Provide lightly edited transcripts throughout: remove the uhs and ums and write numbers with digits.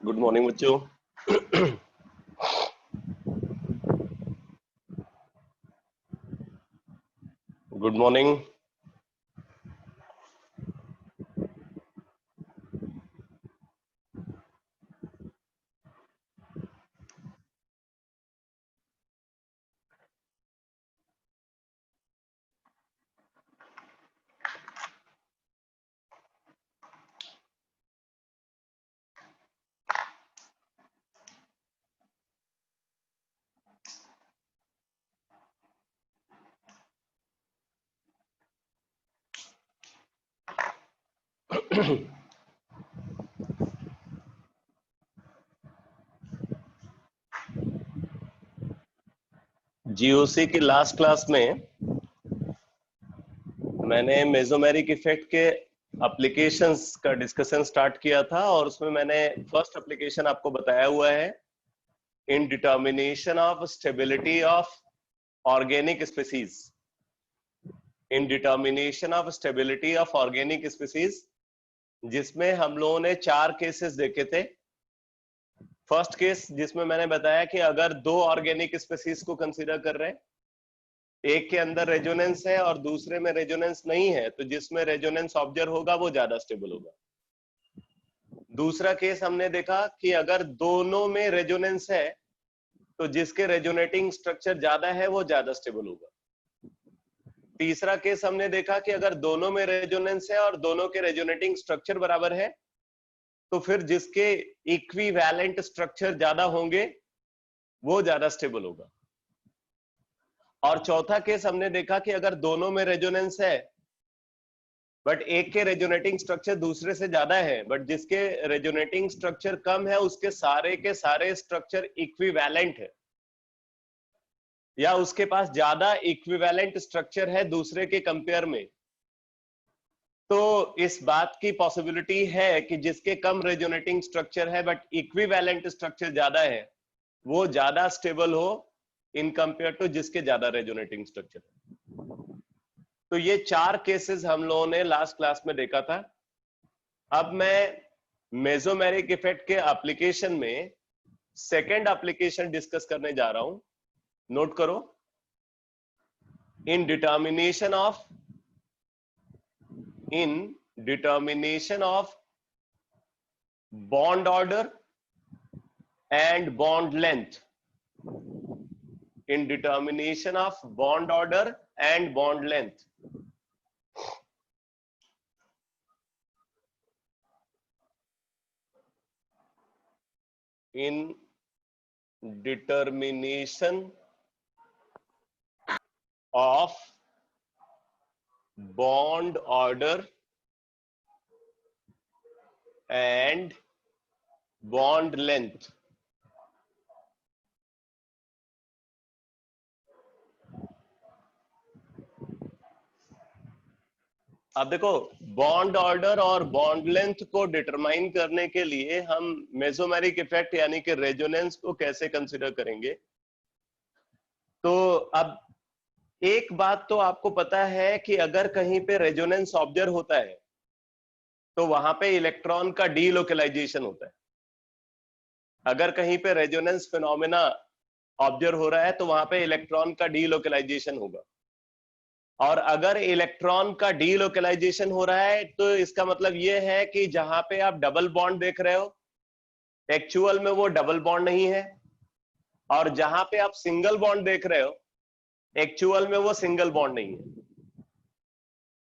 Good morning बच्चों। Good morning. GOC की last class में मैंने मेसोमेरिक इफेक्ट के एप्लीकेशंस का डिस्कशन स्टार्ट किया था और उसमें मैंने फर्स्ट एप्लीकेशन आपको बताया हुआ है in determination of stability of organic species. In determination of stability of organic species, जिसमें हम लोगों ने 4 केसेस देखे थे। फर्स्ट केस जिसमें मैंने बताया कि अगर 2 ऑर्गेनिक स्पीसीज को कंसीडर कर रहे हैं, एक के अंदर रेजोनेंस है और दूसरे में रेजोनेंस नहीं है, तो जिसमें रेजोनेंस ऑब्जर्व होगा वो ज्यादा स्टेबल होगा। दूसरा केस हमने देखा कि अगर दोनों में रेजोनेंस है तो जिसके रेजोनेटिंग स्ट्रक्चर ज्यादा है वो ज्यादा स्टेबल होगा। तीसरा केस हमने देखा कि अगर दोनों में रेजोनेंस है और दोनों के रेजोनेटिंग स्ट्रक्चर बराबर है तो फिर जिसके इक्विवेलेंट स्ट्रक्चर ज्यादा होंगे वो ज्यादा स्टेबल होगा। और चौथा केस हमने देखा कि अगर दोनों में रेजोनेंस है बट एक के रेजोनेटिंग स्ट्रक्चर दूसरे से ज्यादा है, बट जिसके रेजोनेटिंग स्ट्रक्चर कम है उसके सारे के सारे स्ट्रक्चर इक्विवेलेंट है या उसके पास ज्यादा इक्विवेलेंट स्ट्रक्चर है दूसरे के कंपेयर में, तो इस बात की पॉसिबिलिटी है कि जिसके कम रेजोनेटिंग स्ट्रक्चर है बट इक्विवेलेंट स्ट्रक्चर ज्यादा है वो ज्यादा स्टेबल हो इन कंपेयर टू जिसके ज्यादा रेजोनेटिंग स्ट्रक्चर है। तो ये 4 केसेस हम लोगों ने लास्ट क्लास में देखा था। अब मैं मेसोमेरिक इफेक्ट के एप्लीकेशन में सेकंड एप्लीकेशन डिस्कस करने जा रहा हूं। नोट करो, in determination of bond order and bond length. In determination of bond order and bond length. In determination of bond order and bond length. अब देखो, bond order और bond length को determine करने के लिए हम मेसोमेरिक इफेक्ट यानी कि रेजोनेंस को कैसे कंसीडर करेंगे। तो अब एक बात तो आपको पता है कि अगर कहीं पे रेजोनेंस ऑब्जर्व होता है तो वहां पे इलेक्ट्रॉन का डीलोकलाइजेशन होता है। अगर कहीं पे रेजोनेंस फिनोमेना ऑब्जर्व हो रहा है तो वहां पे इलेक्ट्रॉन का डीलोकलाइजेशन होगा, और अगर इलेक्ट्रॉन का डीलोकलाइजेशन हो रहा है तो इसका मतलब यह है कि जहां पे आप डबल बॉन्ड देख रहे हो एक्चुअल में वो डबल बॉन्ड नहीं है, और जहां पे आप सिंगल बॉन्ड देख रहे हो एक्चुअल में वो सिंगल बॉन्ड नहीं है,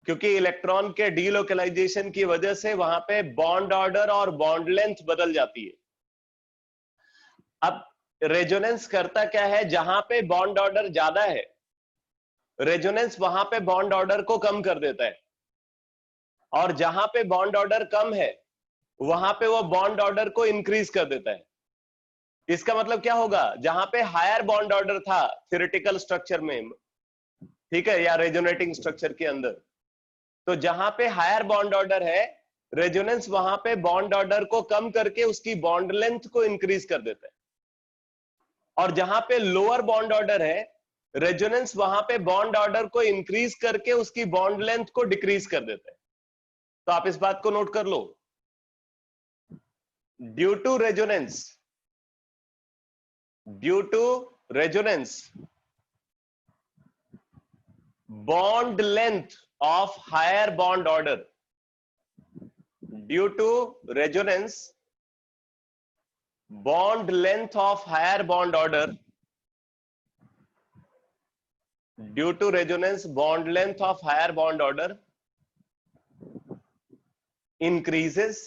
क्योंकि इलेक्ट्रॉन के डीलोकलाइजेशन की वजह से वहां पे बॉन्ड ऑर्डर और बॉन्ड लेंथ बदल जाती है। अब रेजोनेंस करता क्या है, जहां पे बॉन्ड ऑर्डर ज्यादा है रेजोनेंस वहां पे बॉन्ड ऑर्डर को कम कर देता है, और जहां पे बॉन्ड ऑर्डर कम है वहां पे वो बॉन्ड ऑर्डर को इंक्रीज कर देता है। इसका मतलब क्या होगा, जहां पे हायर बॉन्ड ऑर्डर था थ्योरेटिकल स्ट्रक्चर में, ठीक है, या रेजोनेटिंग स्ट्रक्चर के अंदर, तो जहां पे हायर बॉन्ड ऑर्डर है रेजोनेंस वहां पे बॉन्ड ऑर्डर को कम करके उसकी बॉन्ड लेंथ को इंक्रीज कर देता है, और जहां पे लोअर बॉन्ड ऑर्डर है रेजोनेंस वहां पे बॉन्ड ऑर्डर को इंक्रीज करके उसकी बॉन्ड लेंथ को डिक्रीज कर देता है। तो आप इस बात को नोट कर लो, due to resonance, due to resonance bond length of higher bond order, due to resonance bond length of higher bond order, due to resonance bond length of higher bond order increases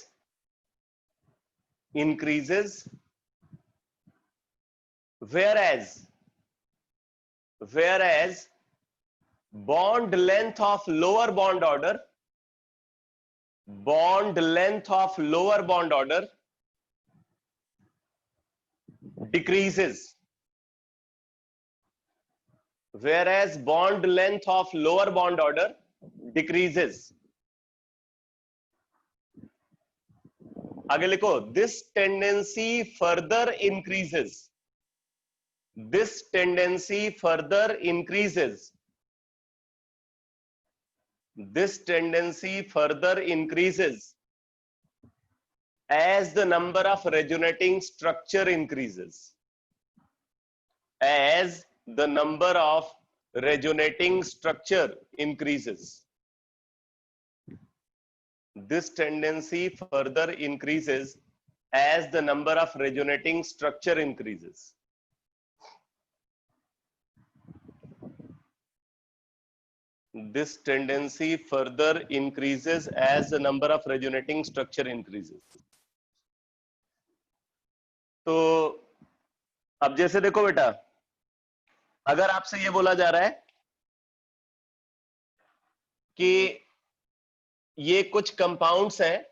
whereas bond length of lower bond order, bond length of lower bond order decreases, whereas bond length of lower bond order decreases. आगे लिखो, this tendency further increases, this tendency further increases, this tendency further increases as the number of resonating structure increases, as the number of resonating structure increases. This tendency further increases as the number of resonating structure increases. This tendency further increases as the number of resonating structure increases. तो अब जैसे देखो बेटा, अगर आपसे ये बोला जा रहा है कि ये कुछ कंपाउंड्स हैं,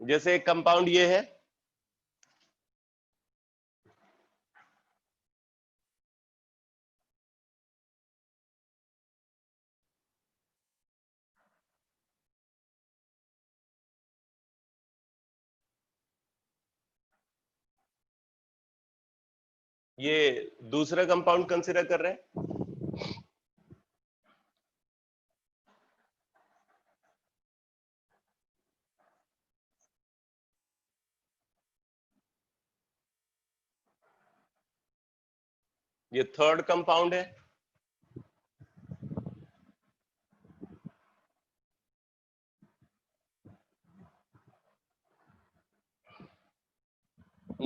जैसे एक कंपाउंड ये है, ये दूसरा कंपाउंड कंसीडर कर रहे हैं, ये थर्ड कंपाउंड है,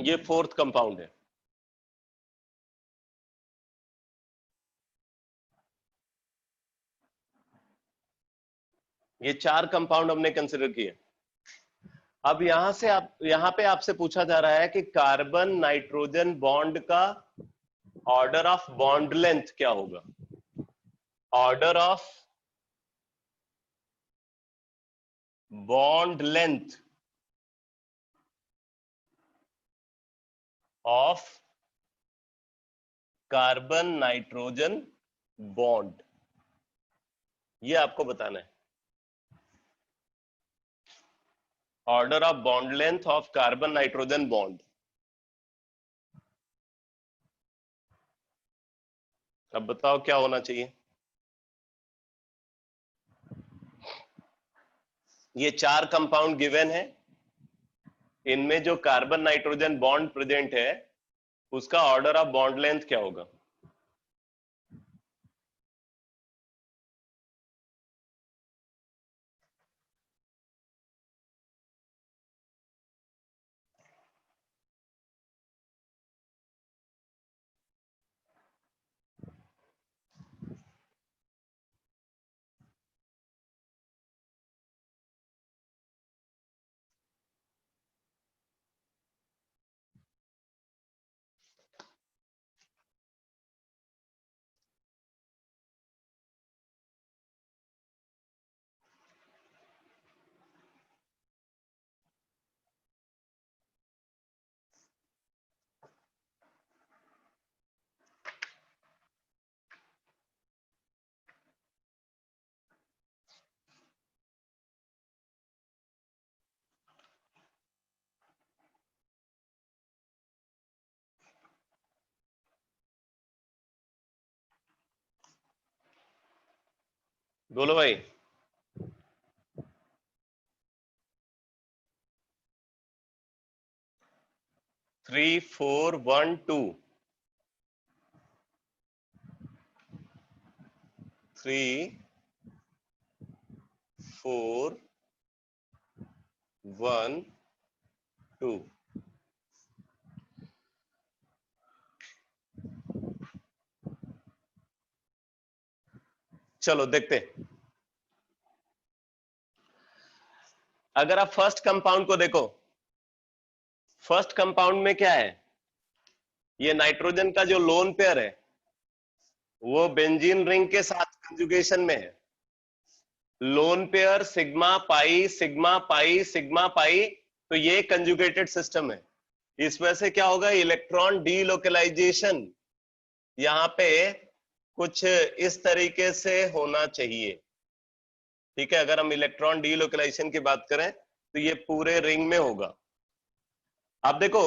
ये फोर्थ कंपाउंड है। ये चार कंपाउंड हमने कंसीडर किए। अब यहां पे आपसे पूछा जा रहा है कि कार्बन नाइट्रोजन बॉन्ड का ऑर्डर ऑफ बॉन्ड लेंथ क्या होगा। Order of bond length of carbon nitrogen bond, ये आपको बताना है। Order of bond length of carbon nitrogen bond. अब बताओ क्या होना चाहिए। ये चार कंपाउंड गिवन है, इनमें जो कार्बन नाइट्रोजन बॉन्ड प्रेजेंट है उसका ऑर्डर ऑफ बॉन्ड लेंथ क्या होगा। बोलो भाई। 3 4 1 2 3 4 1 2। चलो देखते हैं। अगर आप फर्स्ट कंपाउंड को देखो, फर्स्ट कंपाउंड में क्या है, ये नाइट्रोजन का जो लोन पेयर है वो बेंजीन रिंग के साथ कंजुगेशन में है। Lone pair sigma pi sigma pi sigma pi, तो ये कंजुगेटेड सिस्टम है। इस वजह से क्या होगा, इलेक्ट्रॉन डीलोकलाइजेशन यहां पे कुछ इस तरीके से होना चाहिए। ठीक है, अगर हम इलेक्ट्रॉन डीलोकलाइजेशन की बात करें तो ये पूरे रिंग में होगा। आप देखो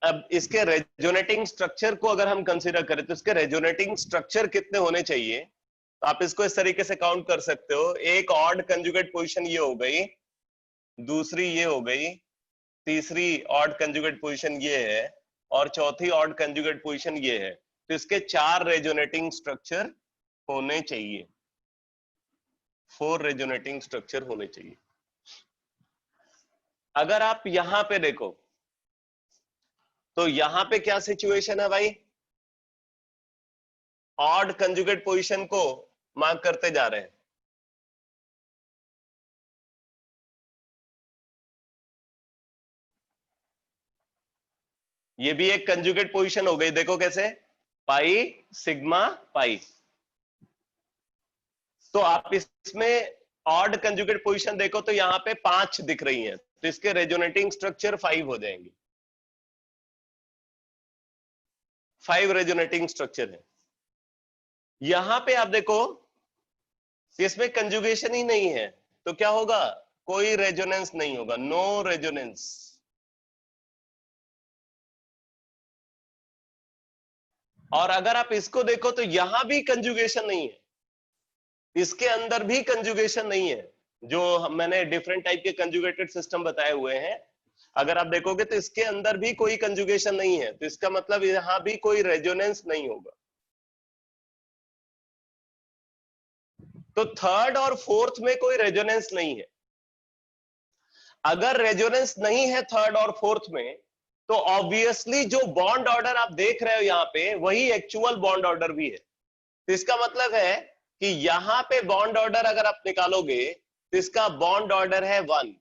अब इसके रेजोनेटिंग स्ट्रक्चर को अगर हम कंसीडर करें तो इसके रेजोनेटिंग स्ट्रक्चर कितने होने चाहिए, तो आप इसको इस तरीके से काउंट कर सकते हो। एक ऑड कंजुगेट पोजीशन ये हो गई, दूसरी ये हो गई, तीसरी ऑड कंजुगेट पोजीशन ये है, और चौथी ऑड कंजुगेट पोजीशन ये है। तो इसके 4 रेजोनेटिंग स्ट्रक्चर होने चाहिए, 4 रेजोनेटिंग स्ट्रक्चर होने चाहिए। अगर आप यहां पे देखो तो यहां पे क्या सिचुएशन है भाई, ऑड कंजुगेट पोजीशन को मार्क करते जा रहे हैं। ये भी एक कंजुगेट पोजीशन हो गई, देखो कैसे, पाई सिग्मा पाई। तो आप इसमें ऑड कंजुगेट पोजीशन देखो तो यहां पे 5 दिख रही हैं, तो इसके रेजोनेटिंग स्ट्रक्चर 5 हो जाएंगे। 5 रेजोनेटिंग स्ट्रक्चर है। यहां पे आप देखो इसमें कंजुगेशन ही नहीं है, तो क्या होगा, कोई रेजोनेंस नहीं होगा, नो रेजोनेंस। और अगर आप इसको देखो तो यहां भी कंजुगेशन नहीं है, इसके अंदर भी कंजुगेशन नहीं है। जो मैंने डिफरेंट टाइप के कंजुगेटेड सिस्टम बताए हुए हैं, अगर आप देखोगे तो इसके अंदर भी कोई कंजुगेशन नहीं है, तो इसका मतलब यहां भी कोई रेजोनेंस नहीं होगा। तो थर्ड और फोर्थ में कोई रेजोनेंस नहीं है। अगर रेजोनेंस नहीं है थर्ड और फोर्थ में, तो ऑब्वियसली जो बॉन्ड ऑर्डर आप देख रहे हो यहां पे वही एक्चुअल बॉन्ड ऑर्डर भी है। तो इसका मतलब है कि यहां पे बॉन्ड ऑर्डर अगर आप निकालोगे तो इसका बॉन्ड ऑर्डर है 1,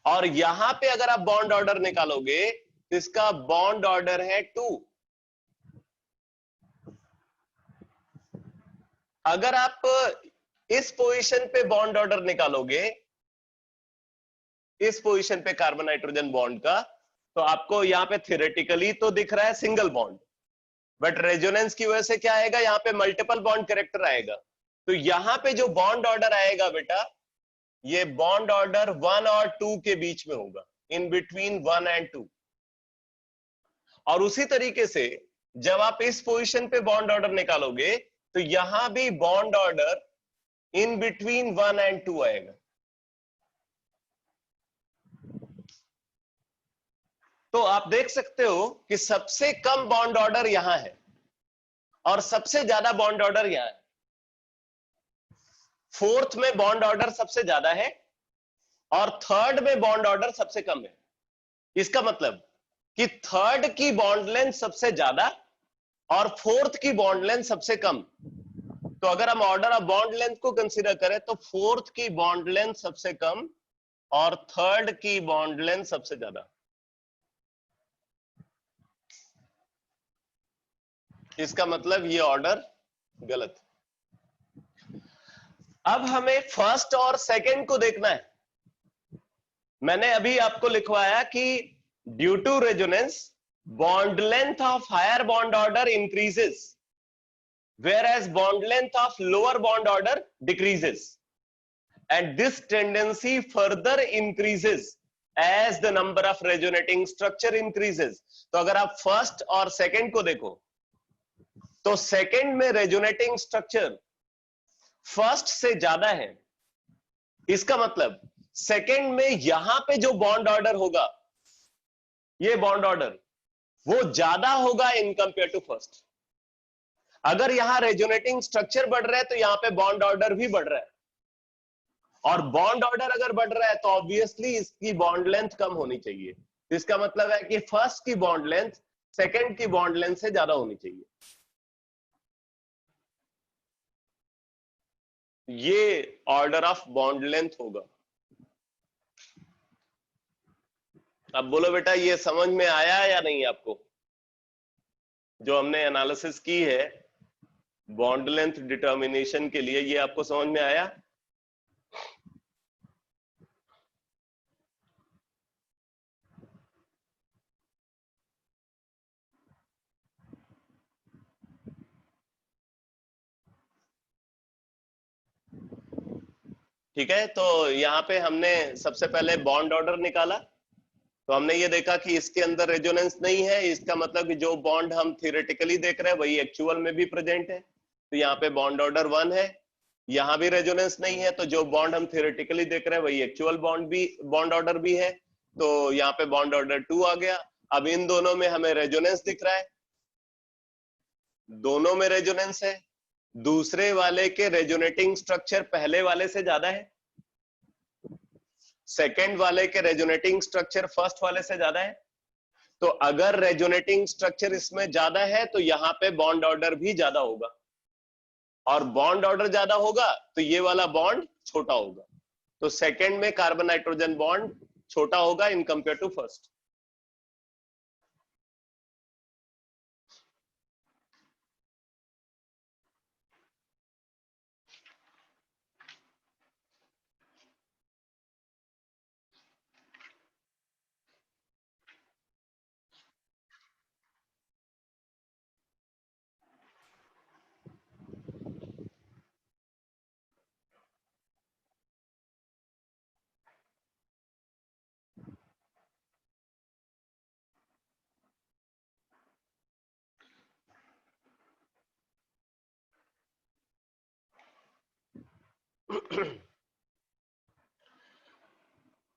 और यहां पे अगर आप बॉन्ड ऑर्डर निकालोगे तो इसका बॉन्ड ऑर्डर है 2। अगर आप इस पोजीशन पे बॉन्ड ऑर्डर निकालोगे, इस पोजीशन पे कार्बन नाइट्रोजन बॉन्ड का, तो आपको यहां पे थियोरेटिकली तो दिख रहा है सिंगल बॉन्ड, बट रेजोनेंस की वजह से क्या आएगा, यहां पे मल्टीपल बॉन्ड कैरेक्टर आएगा। तो यहां पे जो बॉन्ड ऑर्डर आएगा बेटा, ये बॉन्ड ऑर्डर 1 और 2 के बीच में होगा, इन बिटवीन 1 एंड 2। और उसी तरीके से जब आप इस पोजीशन पे बॉन्ड ऑर्डर निकालोगे तो यहां भी bond order in between 1 and 2 आएगा। तो आप देख सकते हो कि सबसे कम बॉन्ड ऑर्डर यहां है और सबसे ज्यादा बॉन्ड ऑर्डर यहां है। फोर्थ में बॉन्ड ऑर्डर सबसे ज्यादा है और थर्ड में बॉन्ड ऑर्डर सबसे कम है। इसका मतलब कि थर्ड की बॉन्ड लेंथ सबसे ज्यादा और फोर्थ की बॉन्ड लेंथ सबसे कम। तो अगर हम ऑर्डर ऑफ बॉन्ड लेंथ को कंसीडर करें तो फोर्थ की बॉन्ड लेंथ सबसे कम और थर्ड की बॉन्ड लेंथ सबसे ज्यादा। इसका मतलब ये ऑर्डर गलत। अब हमें फर्स्ट और सेकंड को देखना है। मैंने अभी आपको लिखवाया कि due to resonance bond length of higher bond order increases whereas bond length of lower bond order decreases, and this tendency further increases as the number of resonating structure increases। तो अगर आप फर्स्ट और second को देखो तो second में resonating structure first से ज्यादा है। इसका मतलब सेकंड में यहां पे जो बॉन्ड ऑर्डर होगा, ये बॉन्ड ऑर्डर वो ज्यादा होगा इन कंपेयर टू फर्स्ट। अगर यहां रेजोनेटिंग स्ट्रक्चर बढ़ रहा है तो यहां पे बॉन्ड ऑर्डर भी बढ़ रहा है, और बॉन्ड ऑर्डर अगर बढ़ रहा है तो ऑब्वियसली इसकी बॉन्ड लेंथ कम होनी चाहिए। इसका मतलब है कि फर्स्ट की बॉन्ड लेंथ सेकंड की बॉन्ड लेंथ से ज्यादा होनी चाहिए। ये ऑर्डर ऑफ बॉन्ड लेंथ होगा। अब बोलो बेटा, ये समझ में आया या नहीं आपको? जो हमने एनालिसिस की है बॉन्ड लेंथ डिटर्मिनेशन के लिए, ये आपको समझ में आया? ठीक है, तो यहाँ पे हमने सबसे पहले बॉन्ड ऑर्डर निकाला। तो हमने ये देखा कि इसके अंदर रेजोनेंस नहीं है। इसका मतलब कि जो बॉन्ड हम थियोरेटिकली देख रहे हैं वही एक्चुअल में भी प्रेजेंट है। तो यहाँ पे बॉन्ड ऑर्डर 1 है। यहाँ भी रेजोनेंस नहीं है, तो जो बॉन्ड हम थियोरेटिकली देख रहे हैं वही एक्चुअल बॉन्ड ऑर्डर भी है। तो यहाँ पे बॉन्ड ऑर्डर 2 आ गया। अब इन दोनों में हमें रेजोनेंस दिख रहा है, दोनों में रेजोनेंस है। दूसरे वाले के रेजोनेटिंग स्ट्रक्चर पहले वाले से ज्यादा है, सेकेंड वाले के रेजोनेटिंग स्ट्रक्चर फर्स्ट वाले से ज्यादा है। तो अगर रेजोनेटिंग स्ट्रक्चर इसमें ज्यादा है तो यहां पे बॉन्ड ऑर्डर भी ज्यादा होगा, और बॉन्ड ऑर्डर ज्यादा होगा तो ये वाला बॉन्ड छोटा होगा। तो सेकंड में कार्बन नाइट्रोजन बॉन्ड छोटा होगा इन कंपेयर टू फर्स्ट।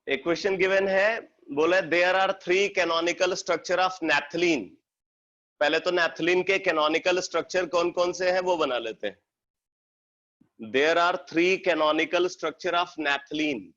एक क्वेश्चन गिवन है, बोला there are 3 canonical structure of naphthalene. पहले तो नैप्थलीन के कैनोनिकल स्ट्रक्चर कौन कौन से हैं वो बना लेते हैं। There are 3 canonical structure of naphthalene.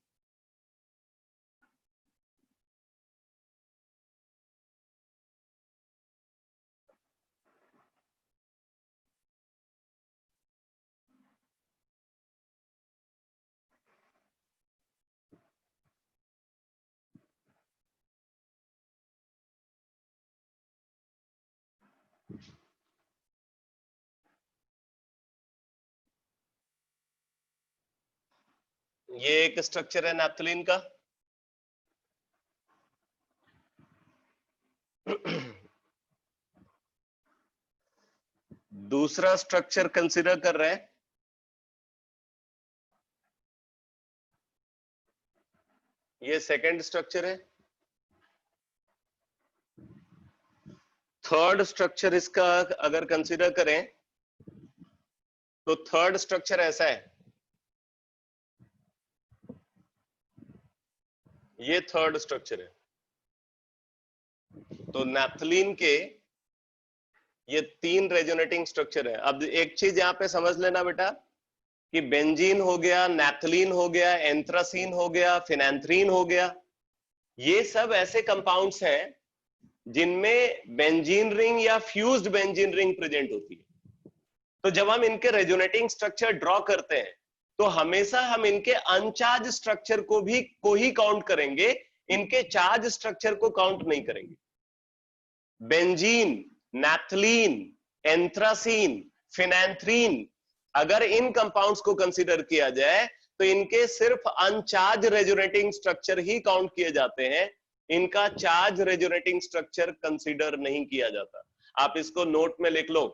ये एक स्ट्रक्चर है नैप्थलीन का। दूसरा स्ट्रक्चर कंसीडर कर रहे हैं, ये सेकंड स्ट्रक्चर है। थर्ड स्ट्रक्चर इसका अगर कंसीडर करें तो थर्ड स्ट्रक्चर ऐसा है, ये थर्ड स्ट्रक्चर है। तो नैप्थलीन के ये 3 रेजोनेटिंग स्ट्रक्चर है। अब एक चीज यहां पे समझ लेना बेटा कि बेंजीन हो गया, नैप्थलीन हो गया, एंथ्रासीन हो गया, फिनैंथ्रीन हो गया, ये सब ऐसे कंपाउंड्स हैं जिनमें बेंजीन रिंग या फ्यूज्ड बेंजीन रिंग प्रेजेंट होती है। तो जब हम इनके रेजोनेटिंग स्ट्रक्चर ड्रॉ करते हैं तो हमेशा हम इनके अनचार्ज स्ट्रक्चर को ही काउंट करेंगे, इनके चार्ज स्ट्रक्चर को काउंट नहीं करेंगे। बेंजीन, नैप्थलीन, एंथ्रासीन, फिनैंथ्रीन, अगर इन कंपाउंड्स को कंसीडर किया जाए तो इनके सिर्फ अनचार्ज रेजोनेटिंग स्ट्रक्चर ही काउंट किए जाते हैं, इनका चार्ज रेजोनेटिंग स्ट्रक्चर कंसीडर नहीं किया जाता। आप इसको नोट में लिख लो,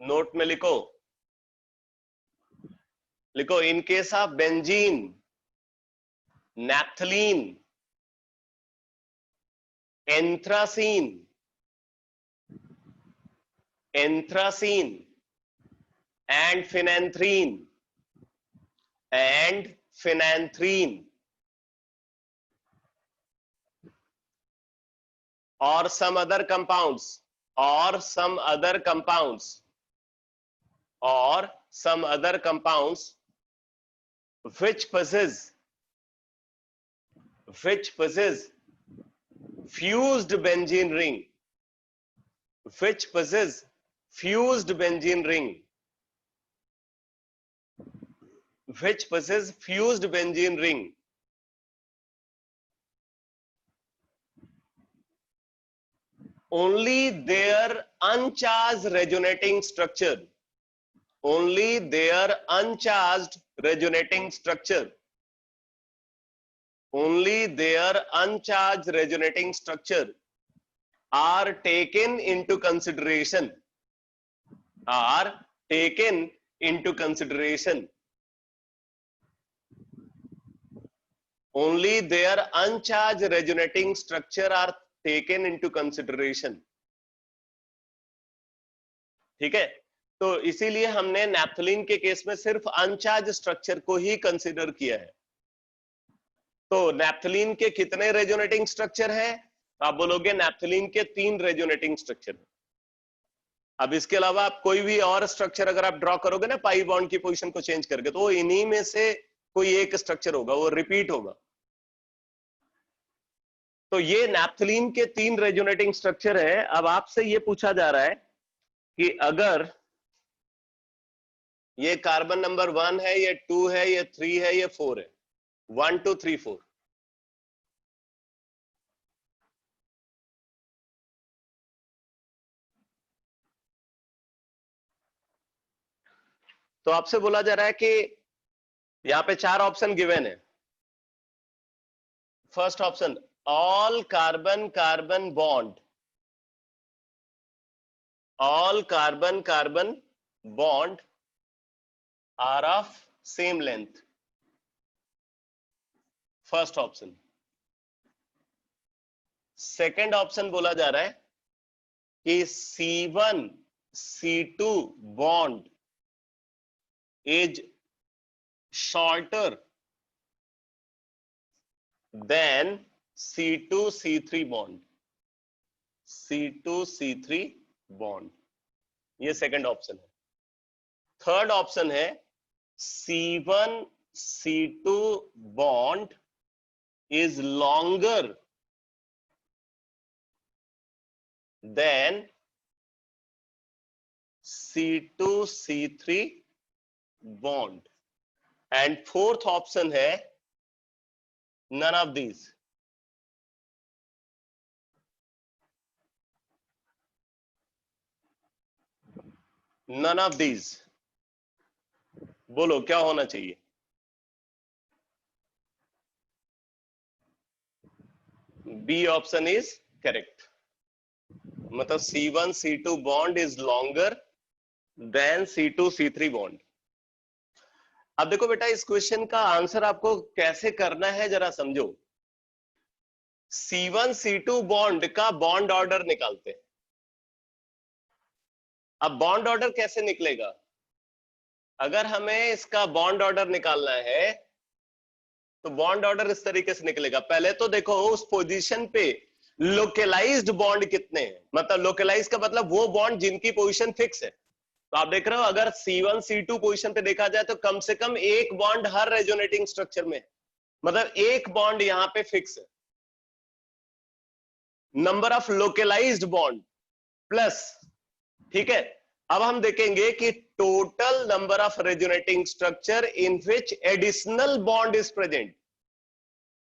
नोट में लिखो, लिखो in case of benzene, naphthalene, anthracene, anthracene and phenanthrene and phenanthrene or some other compounds or some other compounds or some other compounds which possess fused benzene ring, which possess fused benzene ring, which possess fused benzene ring, only their uncharged resonating structure, only their uncharged resonating structure, only their uncharged resonating structure are taken into consideration, are taken into consideration, only their uncharged resonating structure are taken into consideration. ठीक है, तो इसीलिए हमने naphthalene के case में सिर्फ अनचार्ज structure को ही consider किया है. तो नैप्थलीन के कितने रेजोनेटिंग स्ट्रक्चर है? आप बोलोगे नैप्थलीन के 3 रेजोनेटिंग स्ट्रक्चर. अब इसके अलावा आप कोई भी और स्ट्रक्चर अगर आप ड्रॉ करोगे ना पाई बॉन्ड की पोजीशन को चेंज करके, तो इन्हीं में से कोई एक स्ट्रक्चर होगा, वो रिपीट होगा. तो ये नैप्थलीन के 3 रेजोनेटिंग स्ट्रक्चर है. अब आपसे ये पूछा जा रहा है कि अगर ये कार्बन नंबर 1 है, ये 2 है, ये 3 है, ये 4 है, 1 2 3 4, तो आपसे बोला जा रहा है कि यहां पे 4 ऑप्शन गिवन है. First option, all carbon carbon bond, all carbon carbon bond are of same length. First option. Second option बोला जा रहा है कि C1 C2 bond is shorter than C2 C3 bond. C2 C3 bond, ये second option है. Third option है C1 C2 bond is longer than C2 C3 bond. And fourth option है none of these. None of these. बोलो क्या होना चाहिए? B option is correct. मतलब C1 C2 bond is longer than C2 C3 bond. अब देखो बेटा, इस क्वेश्चन का आंसर आपको कैसे करना है जरा समझो. C1 C2 बॉन्ड का बॉन्ड ऑर्डर निकालते हैं. अब बॉन्ड ऑर्डर कैसे निकलेगा? अगर हमें इसका बॉन्ड ऑर्डर निकालना है तो बॉन्ड ऑर्डर इस तरीके से निकलेगा. पहले तो देखो उस पोजीशन पे लोकलाइज्ड बॉन्ड कितने हैं. मतलब लोकलाइज का मतलब वो बॉन्ड जिनकी पोजीशन फिक्स है. तो आप देख रहे हो अगर C1 C2 पोजीशन पे देखा जाए तो कम से कम एक बॉन्ड हर रेजोनेटिंग स्ट्रक्चर में, मतलब एक बॉन्ड यहां पे फिक्स है. Number of localised bond plus, ठीक है. अब हम देखेंगे कि total number of resonating structure in which additional bond is present.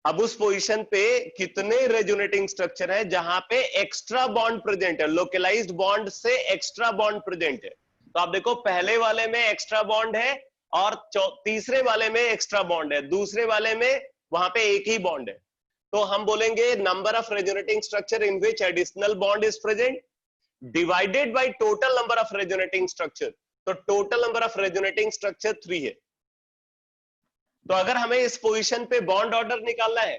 अब उस पोजीशन पे कितने रेजोनेटिंग स्ट्रक्चर है जहां पे एक्स्ट्रा बॉन्ड प्रेजेंट है, लोकलाइज्ड बॉन्ड से एक्स्ट्रा बॉन्ड प्रेजेंट है. तो आप देखो पहले वाले में एक्स्ट्रा बॉन्ड है और तीसरे वाले में एक्स्ट्रा बॉन्ड है, दूसरे वाले में वहां पे एक ही बॉन्ड है. तो हम बोलेंगे number of resonating structure in which additional bond is present divided by total number of resonating structure. तो total number of resonating structure 3 है. तो अगर हमें इस पोजीशन पे बॉन्ड ऑर्डर निकालना है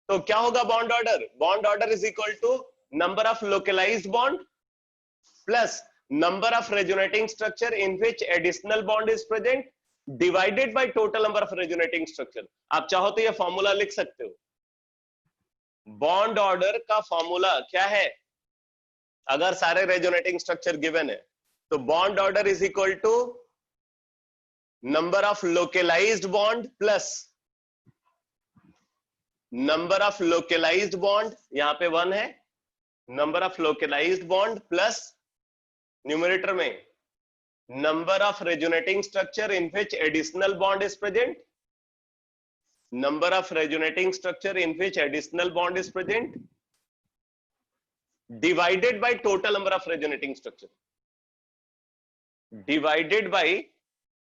तो क्या होगा bond order? Bond order is equal to number of localised bond plus number of resonating structure in which additional bond is present divided by total number of resonating structure. आप चाहो तो ये formula लिख सकते हो। बॉन्ड ऑर्डर का formula क्या है? अगर सारे रेजोनेटिंग स्ट्रक्चर गिवन है तो bond order is equal to number of localised bond plus number of localised bond, यहां पे 1 है, number of localised bond plus numerator में number of resonating structure in which additional bond is present, number of resonating structure in which additional bond is present divided by total number of resonating structure, divided by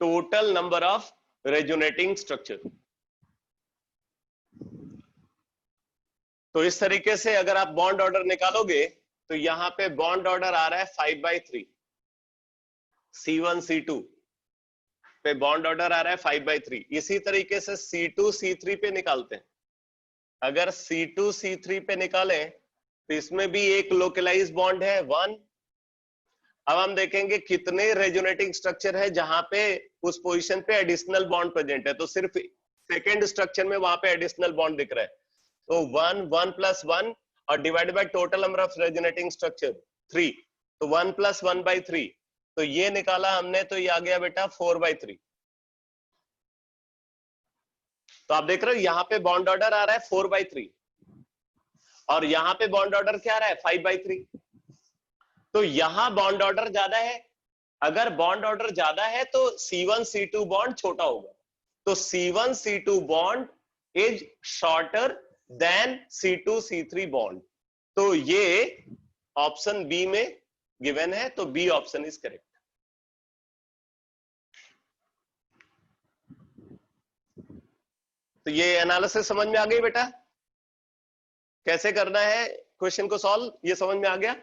total number of resonating structure। तो इस तरीके से अगर आप bond order निकालोगे तो यहां पे बॉन्ड ऑर्डर आ रहा है 5/3, C1 C2 पे बॉन्ड ऑर्डर आ रहा है 5/3। इसी तरीके से C2 C3 पे निकालते हैं। अगर C2 C3 पे निकालें तो इसमें भी एक लोकलाइज बॉन्ड है 1। अब हम देखेंगे कितने रेजोनेटिंग स्ट्रक्चर है जहां पे उस पोजीशन पे एडिशनल बॉन्ड प्रेजेंट है, तो सिर्फ सेकेंड स्ट्रक्चर में वहां पे एडिशनल बॉन्ड दिख रहा है। तो 1 1 + 1 और divided by total number of resonating structure 3, तो 1 + 1/3, तो ये निकाला हमने, तो ये आ गया बेटा 4/3। तो आप देख रहे हो यहां पे बॉन्ड ऑर्डर आ रहा है 4/3 और यहां पे बॉन्ड ऑर्डर क्या आ रहा है 5/3। तो यहां बॉन्ड ऑर्डर ज्यादा है। अगर बॉन्ड ऑर्डर ज्यादा है तो C1 C2 बॉन्ड छोटा होगा, तो C1 C2 bond is shorter than C2 C3 bond. तो ये ऑप्शन बी में गिवन है, तो बी ऑप्शन इज करेक्ट। तो ये एनालिसिस समझ में आ गई बेटा, कैसे करना है क्वेश्चन को सॉल्व, ये समझ में आ गया।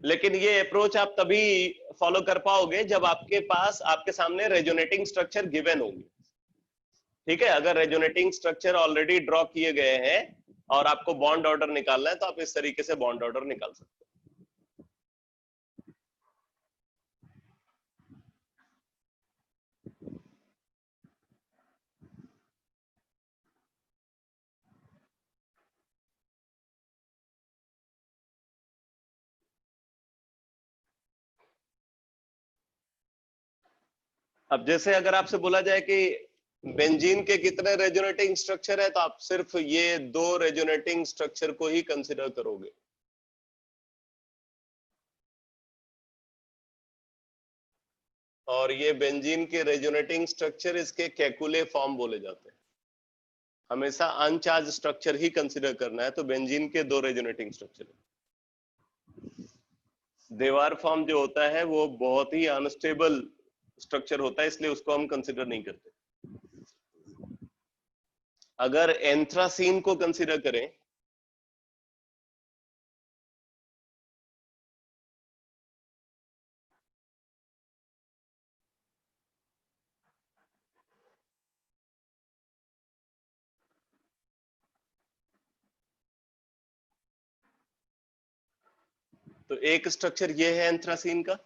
लेकिन ये अप्रोच आप तभी फॉलो कर पाओगे जब आपके पास आपके सामने रेजोनेटिंग स्ट्रक्चर गिवन होंगे। ठीक है, अगर रेजोनेटिंग स्ट्रक्चर ऑलरेडी ड्रॉ किए गए हैं और आपको बॉन्ड ऑर्डर निकालना है तो आप इस तरीके से बॉन्ड ऑर्डर निकाल सकते हो। अब जैसे अगर आपसे बोला जाए कि बेंजीन के कितने रेजोनेटिंग स्ट्रक्चर है, तो आप सिर्फ ये 2 रेजोनेटिंग स्ट्रक्चर को ही कंसिडर करोगे। और ये बेंजीन के रेजोनेटिंग स्ट्रक्चर इसके केकुले फॉर्म बोले जाते हैं। हमेशा अनचार्ज स्ट्रक्चर ही कंसिडर करना है। तो बेंजीन के 2 रेजोनेटिंग स्ट्रक्चर है। देवार फॉर्म जो होता है वो बहुत ही अनस्टेबल स्ट्रक्चर होता है, इसलिए उसको हम कंसिडर नहीं करते। अगर एंथ्रासीन को कंसिडर करें तो एक स्ट्रक्चर ये है एंथ्रासीन का,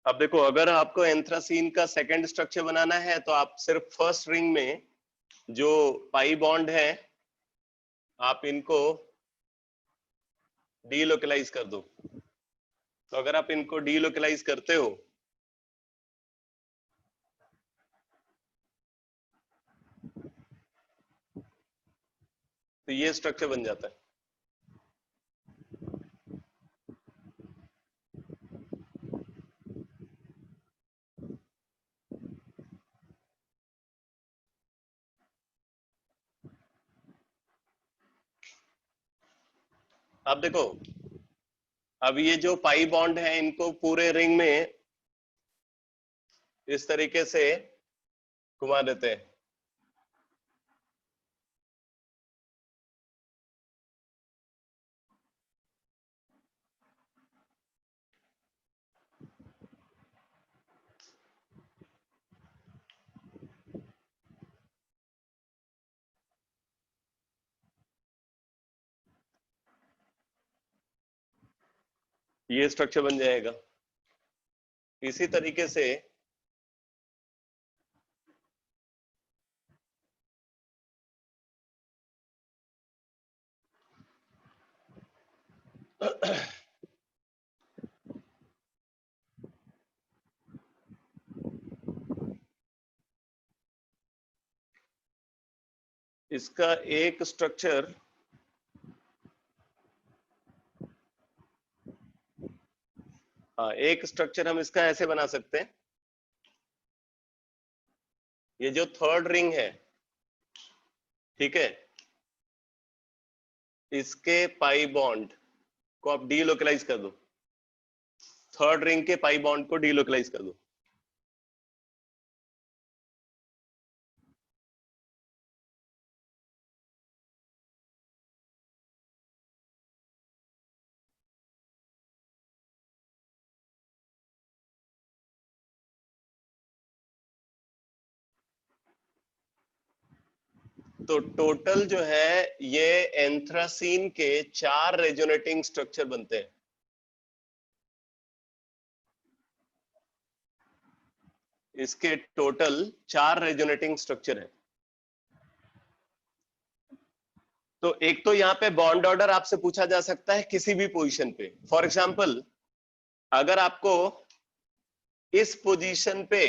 अब देखो अगर आपको एंथ्रासीन का सेकंड स्ट्रक्चर बनाना है तो आप सिर्फ फर्स्ट रिंग में जो पाई बॉन्ड है आप इनको डीलोकलाइज कर दो। तो अगर आप इनको डीलोकलाइज करते हो तो ये स्ट्रक्चर बन जाता है। अब देखो, अब ये जो पाई बॉन्ड है इनको पूरे रिंग में इस तरीके से घुमा देते हैं। ये स्ट्रक्चर बन जाएगा। इसी तरीके से इसका एक स्ट्रक्चर एक स्ट्रक्चर हम इसका ऐसे बना सकते हैं। ये जो थर्ड रिंग है, ठीक है, इसके पाई बॉन्ड को आप डीलोकलाइज कर दो। थर्ड रिंग के पाई बॉन्ड को डीलोकलाइज कर दो। तो टोटल जो है ये एंथ्रासीन के 4 रेजोनेटिंग स्ट्रक्चर बनते हैं। इसके टोटल 4 रेजोनेटिंग स्ट्रक्चर है। तो एक तो यहाँ पे बॉन्ड ऑर्डर आपसे पूछा जा सकता है किसी भी पोजीशन पे। फॉर एग्जांपल, अगर आपको इस पोजीशन पे,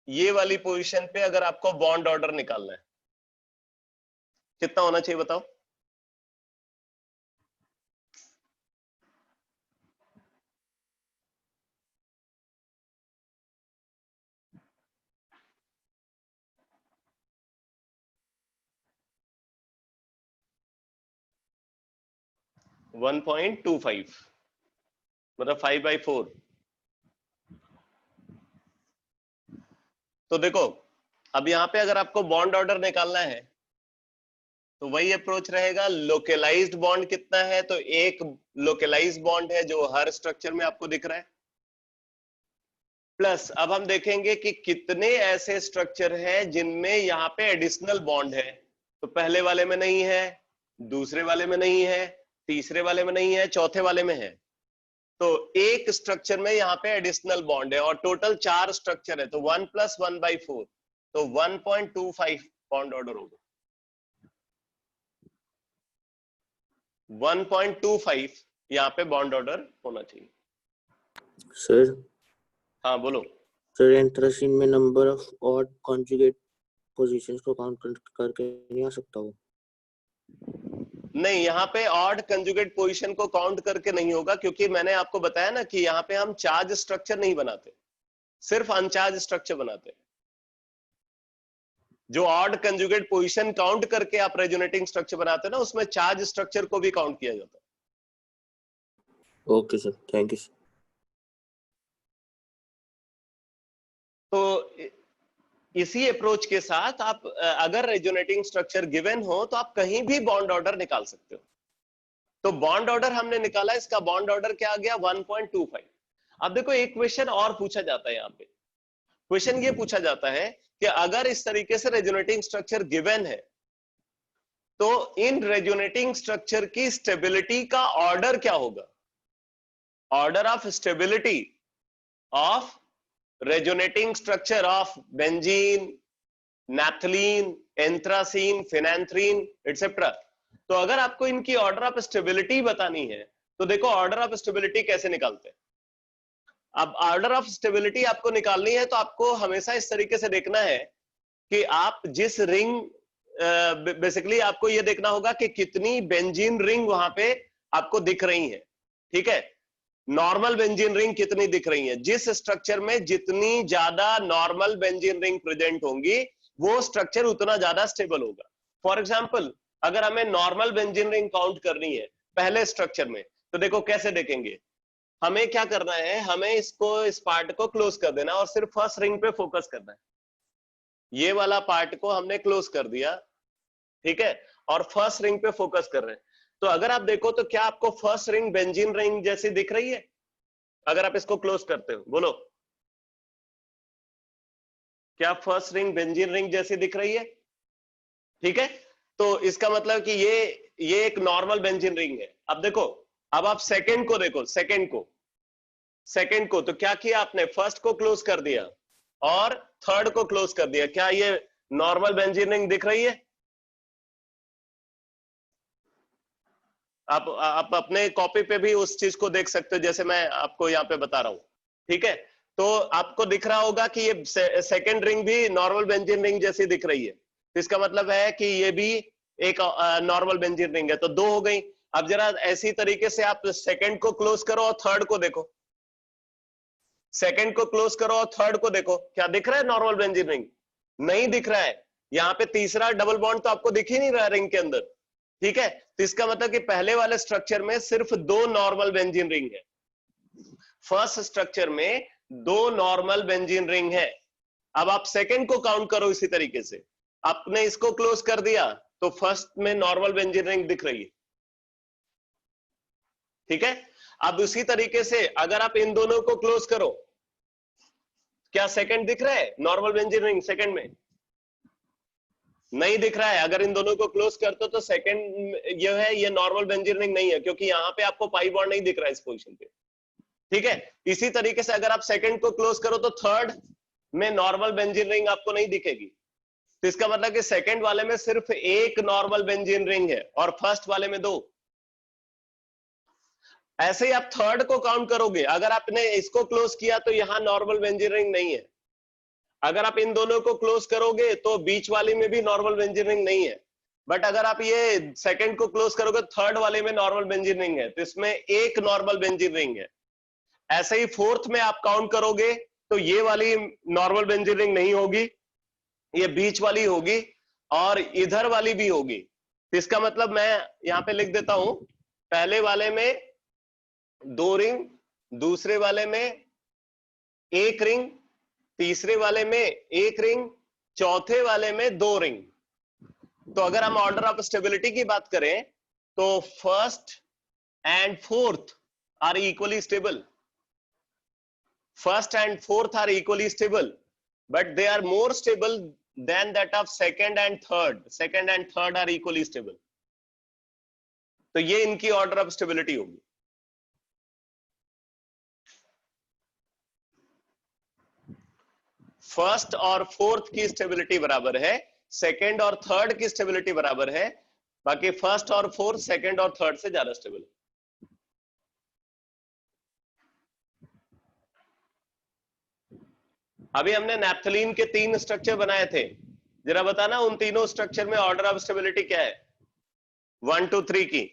ये वाली पोजीशन पे अगर आपको बॉन्ड ऑर्डर निकालना है, कितना होना चाहिए बताओ? वन 1.25 मतलब 5/4। तो देखो, अब यहाँ पे अगर आपको बॉन्ड ऑर्डर निकालना है तो वही अप्रोच रहेगा। लोकलाइज्ड बॉन्ड कितना है, तो एक लोकलाइज्ड बॉन्ड है जो हर स्ट्रक्चर में आपको दिख रहा है, प्लस अब हम देखेंगे कि कितने ऐसे स्ट्रक्चर हैं जिनमें यहाँ पे एडिशनल बॉन्ड है। तो पहले वाले में नहीं है, दूसरे वाले में नहीं है, तीसरे वाले में नहीं है, चौथे वाले में है। तो एक स्ट्रक्चर में यहाँ पे एडिशनल बॉन्ड है और टोटल 4 स्ट्रक्चर है, तो 1 + 1/4, तो 1.25 बॉन्ड ऑर्डर होगा। 1.25 यहाँ पे बॉन्ड ऑर्डर होना चाहिए। सर, हाँ बोलो। सर एंथ्रासीन में number of odd conjugate positions को काउंट करके नहीं आ सकता वो? नहीं, यहाँ पे ऑड कंजुगेट पोजीशन को काउंट करके नहीं होगा, क्योंकि मैंने आपको बताया ना कि यहाँ पे हम चार्ज स्ट्रक्चर नहीं बनाते, सिर्फ अनचार्ज स्ट्रक्चर बनाते हैं। जो ऑड कंजुगेट पोजीशन काउंट करके आप रेजोनेटिंग स्ट्रक्चर बनाते हैं ना, उसमें चार्ज स्ट्रक्चर को भी काउंट किया जाता है। Okay sir, thank you. तो इसी अप्रोच के साथ आप अगर रेजोनेटिंग स्ट्रक्चर गिवन हो तो आप कहीं भी बॉन्ड ऑर्डर निकाल सकते हो। तो बॉन्ड ऑर्डर हमने निकाला, इसका बॉन्ड ऑर्डर क्या आ गया? 1.25। अब देखो, एक क्वेश्चन और पूछा जाता है यहाँ पे। क्वेश्चन ये पूछा जाता है कि अगर इस तरीके से रेजोनेटिंग स्ट्रक्चर गिवन है तो इन रेजोनेटिंग स्ट्रक्चर की स्टेबिलिटी का ऑर्डर क्या होगा? Order of stability of resonating structure of benzene, naphthalene, anthracene, phenanthrene etcetera. तो अगर आपको इनकी ऑर्डर ऑफ स्टेबिलिटी बतानी है तो देखो, ऑर्डर ऑफ स्टेबिलिटी कैसे निकालते हैं। अब ऑर्डर ऑफ स्टेबिलिटी आपको निकालनी है तो आपको हमेशा इस तरीके से देखना है कि आप जिस रिंग, बेसिकली आपको यह देखना होगा कि कितनी बेंजीन रिंग वहां पे आपको दिख रही है। ठीक है, नॉर्मल बेंजीन रिंग कितनी दिख रही है। जिस स्ट्रक्चर में जितनी ज्यादा नॉर्मल बेंजीन रिंग प्रेजेंट होंगी वो स्ट्रक्चर उतना ज्यादा स्टेबल होगा। फॉर एग्जांपल, अगर हमें नॉर्मल बेंजीन रिंग काउंट करनी है पहले स्ट्रक्चर में, तो देखो कैसे देखेंगे। हमें क्या करना है, हमें इस पार्ट को क्लोज कर देना और सिर्फ फर्स्ट रिंग पे फोकस करना है। ये वाला पार्ट को हमने क्लोज कर दिया, ठीक है, और फर्स्ट रिंग पे फोकस कर रहे हैं। तो अगर आप देखो तो क्या आपको फर्स्ट रिंग बेंजीन रिंग जैसी दिख रही है अगर आप इसको क्लोज करते हो? बोलो, क्या फर्स्ट रिंग बेंजीन रिंग जैसी दिख रही है? ठीक है, तो इसका मतलब कि ये एक नॉर्मल बेंजीन रिंग है। अब देखो, अब आप सेकंड को देखो, सेकंड को तो क्या किया आपने, फर्स्ट को क्लोज कर दिया और थर्ड को क्लोज कर दिया। क्या ये नॉर्मल बेंजीन रिंग दिख रही है? आप अपने कॉपी पे भी उस चीज को देख सकते हो जैसे मैं आपको यहाँ पे बता रहा हूँ, ठीक है। तो आपको दिख रहा होगा कि ये सेकंड रिंग भी नॉर्मल बेंजीन रिंग जैसी दिख रही है, तो इसका मतलब है कि ये भी एक नॉर्मल बेंजीन रिंग है। तो दो हो गई। अब जरा ऐसी तरीके से आप सेकंड को क्लोज करो और थर्ड को देखो, सेकंड को क्लोज करो और थर्ड को देखो, क्या दिख रहा है नॉर्मल बेंजीन रिंग? नहीं दिख रहा है। यहाँ पे तीसरा डबल बॉन्ड तो आपको दिख ही नहीं रहा रिंग के अंदर, ठीक है। तो इसका मतलब कि पहले वाले स्ट्रक्चर में सिर्फ दो नॉर्मल बेंजीन रिंग है, फर्स्ट स्ट्रक्चर में दो नॉर्मल बेंजीन रिंग है। अब आप सेकंड को काउंट करो इसी तरीके से, आपने इसको क्लोज कर दिया तो फर्स्ट में नॉर्मल बेंजीन रिंग दिख रही है, ठीक है। अब उसी तरीके से अगर आप इन दोनों को क्लोज करो, क्या सेकंड दिख रहा है नॉर्मल बेंजीन रिंग? सेकंड में नहीं दिख रहा है। अगर इन दोनों को क्लोज करते हो तो सेकंड ये है, ये नॉर्मल बेंजीन रिंग नहीं है, क्योंकि यहाँ पे आपको पाई बॉन्ड नहीं दिख रहा है इस पोजीशन पे, ठीक है। इसी तरीके से अगर आप सेकंड को क्लोज करो तो थर्ड में नॉर्मल बेंजीन रिंग आपको नहीं दिखेगी। तो इसका मतलब कि सेकंड वाले में सिर्फ एक नॉर्मल बेंजीन रिंग है और फर्स्ट वाले में दो। ऐसे ही आप थर्ड को काउंट करोगे, अगर आपने इसको क्लोज किया तो यहां नॉर्मल बेंजीन रिंग नहीं है। अगर आप इन दोनों को क्लोज करोगे तो बीच वाले में भी नॉर्मल बेंजीन रिंग नहीं है। बट अगर आप ये सेकंड को क्लोज करोगे थर्ड वाले में नॉर्मल बेंजीन रिंग है, तो इसमें एक नॉर्मल बेंजीन रिंग है। ऐसे ही फोर्थ में आप काउंट करोगे तो ये वाली नॉर्मल बेंजीन रिंग नहीं होगी, ये बीच वाली होगी और इधर वाली भी होगी। तो इसका मतलब मैं यहां पे लिख देता हूं, पहले वाले में दो रिंग, दूसरे वाले में एक रिंग, तीसरे वाले में एक रिंग, चौथे वाले में दो रिंग। तो अगर हम ऑर्डर ऑफ स्टेबिलिटी की बात करें तो first and fourth are equally stable, first and fourth are equally stable, but they are more stable than that of second and third. Second and third are equally stable. तो ये इनकी order of stability होगी। First और fourth की stability बराबर है, second और third की स्टेबिलिटी बराबर है, बाकी फर्स्ट और फोर्थ सेकंड और थर्ड से ज्यादा स्टेबल है। अभी हमने नैप्थलीन के 3 स्ट्रक्चर बनाए थे, जरा बताना उन तीनों स्ट्रक्चर में ऑर्डर ऑफ स्टेबिलिटी क्या है 1 2 3 की?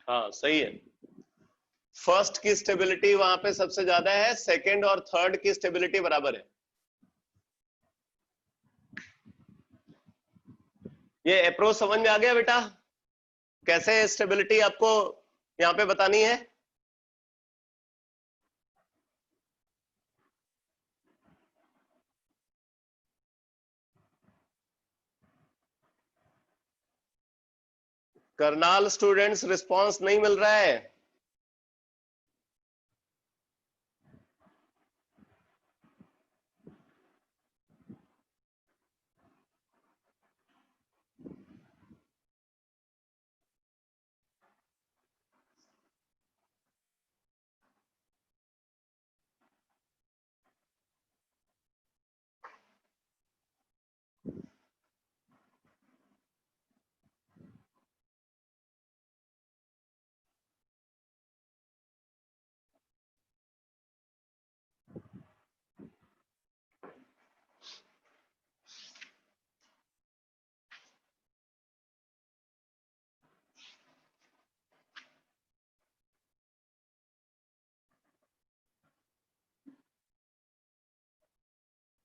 हाँ सही है, फर्स्ट की स्टेबिलिटी वहां पे सबसे ज्यादा है, सेकंड और थर्ड की स्टेबिलिटी बराबर है। ये अप्रोच समझ में आ गया बेटा, कैसे स्टेबिलिटी आपको यहाँ पे बतानी है? करनाल स्टूडेंट्स रिस्पांस नहीं मिल रहा है।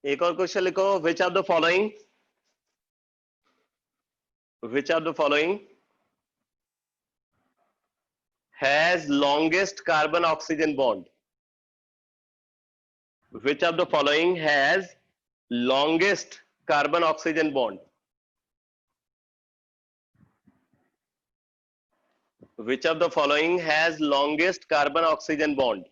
एक और क्वेश्चन लिखो, which of the following has longest carbon oxygen bond? Which of the following has longest carbon oxygen bond? Which of the following has longest carbon oxygen bond?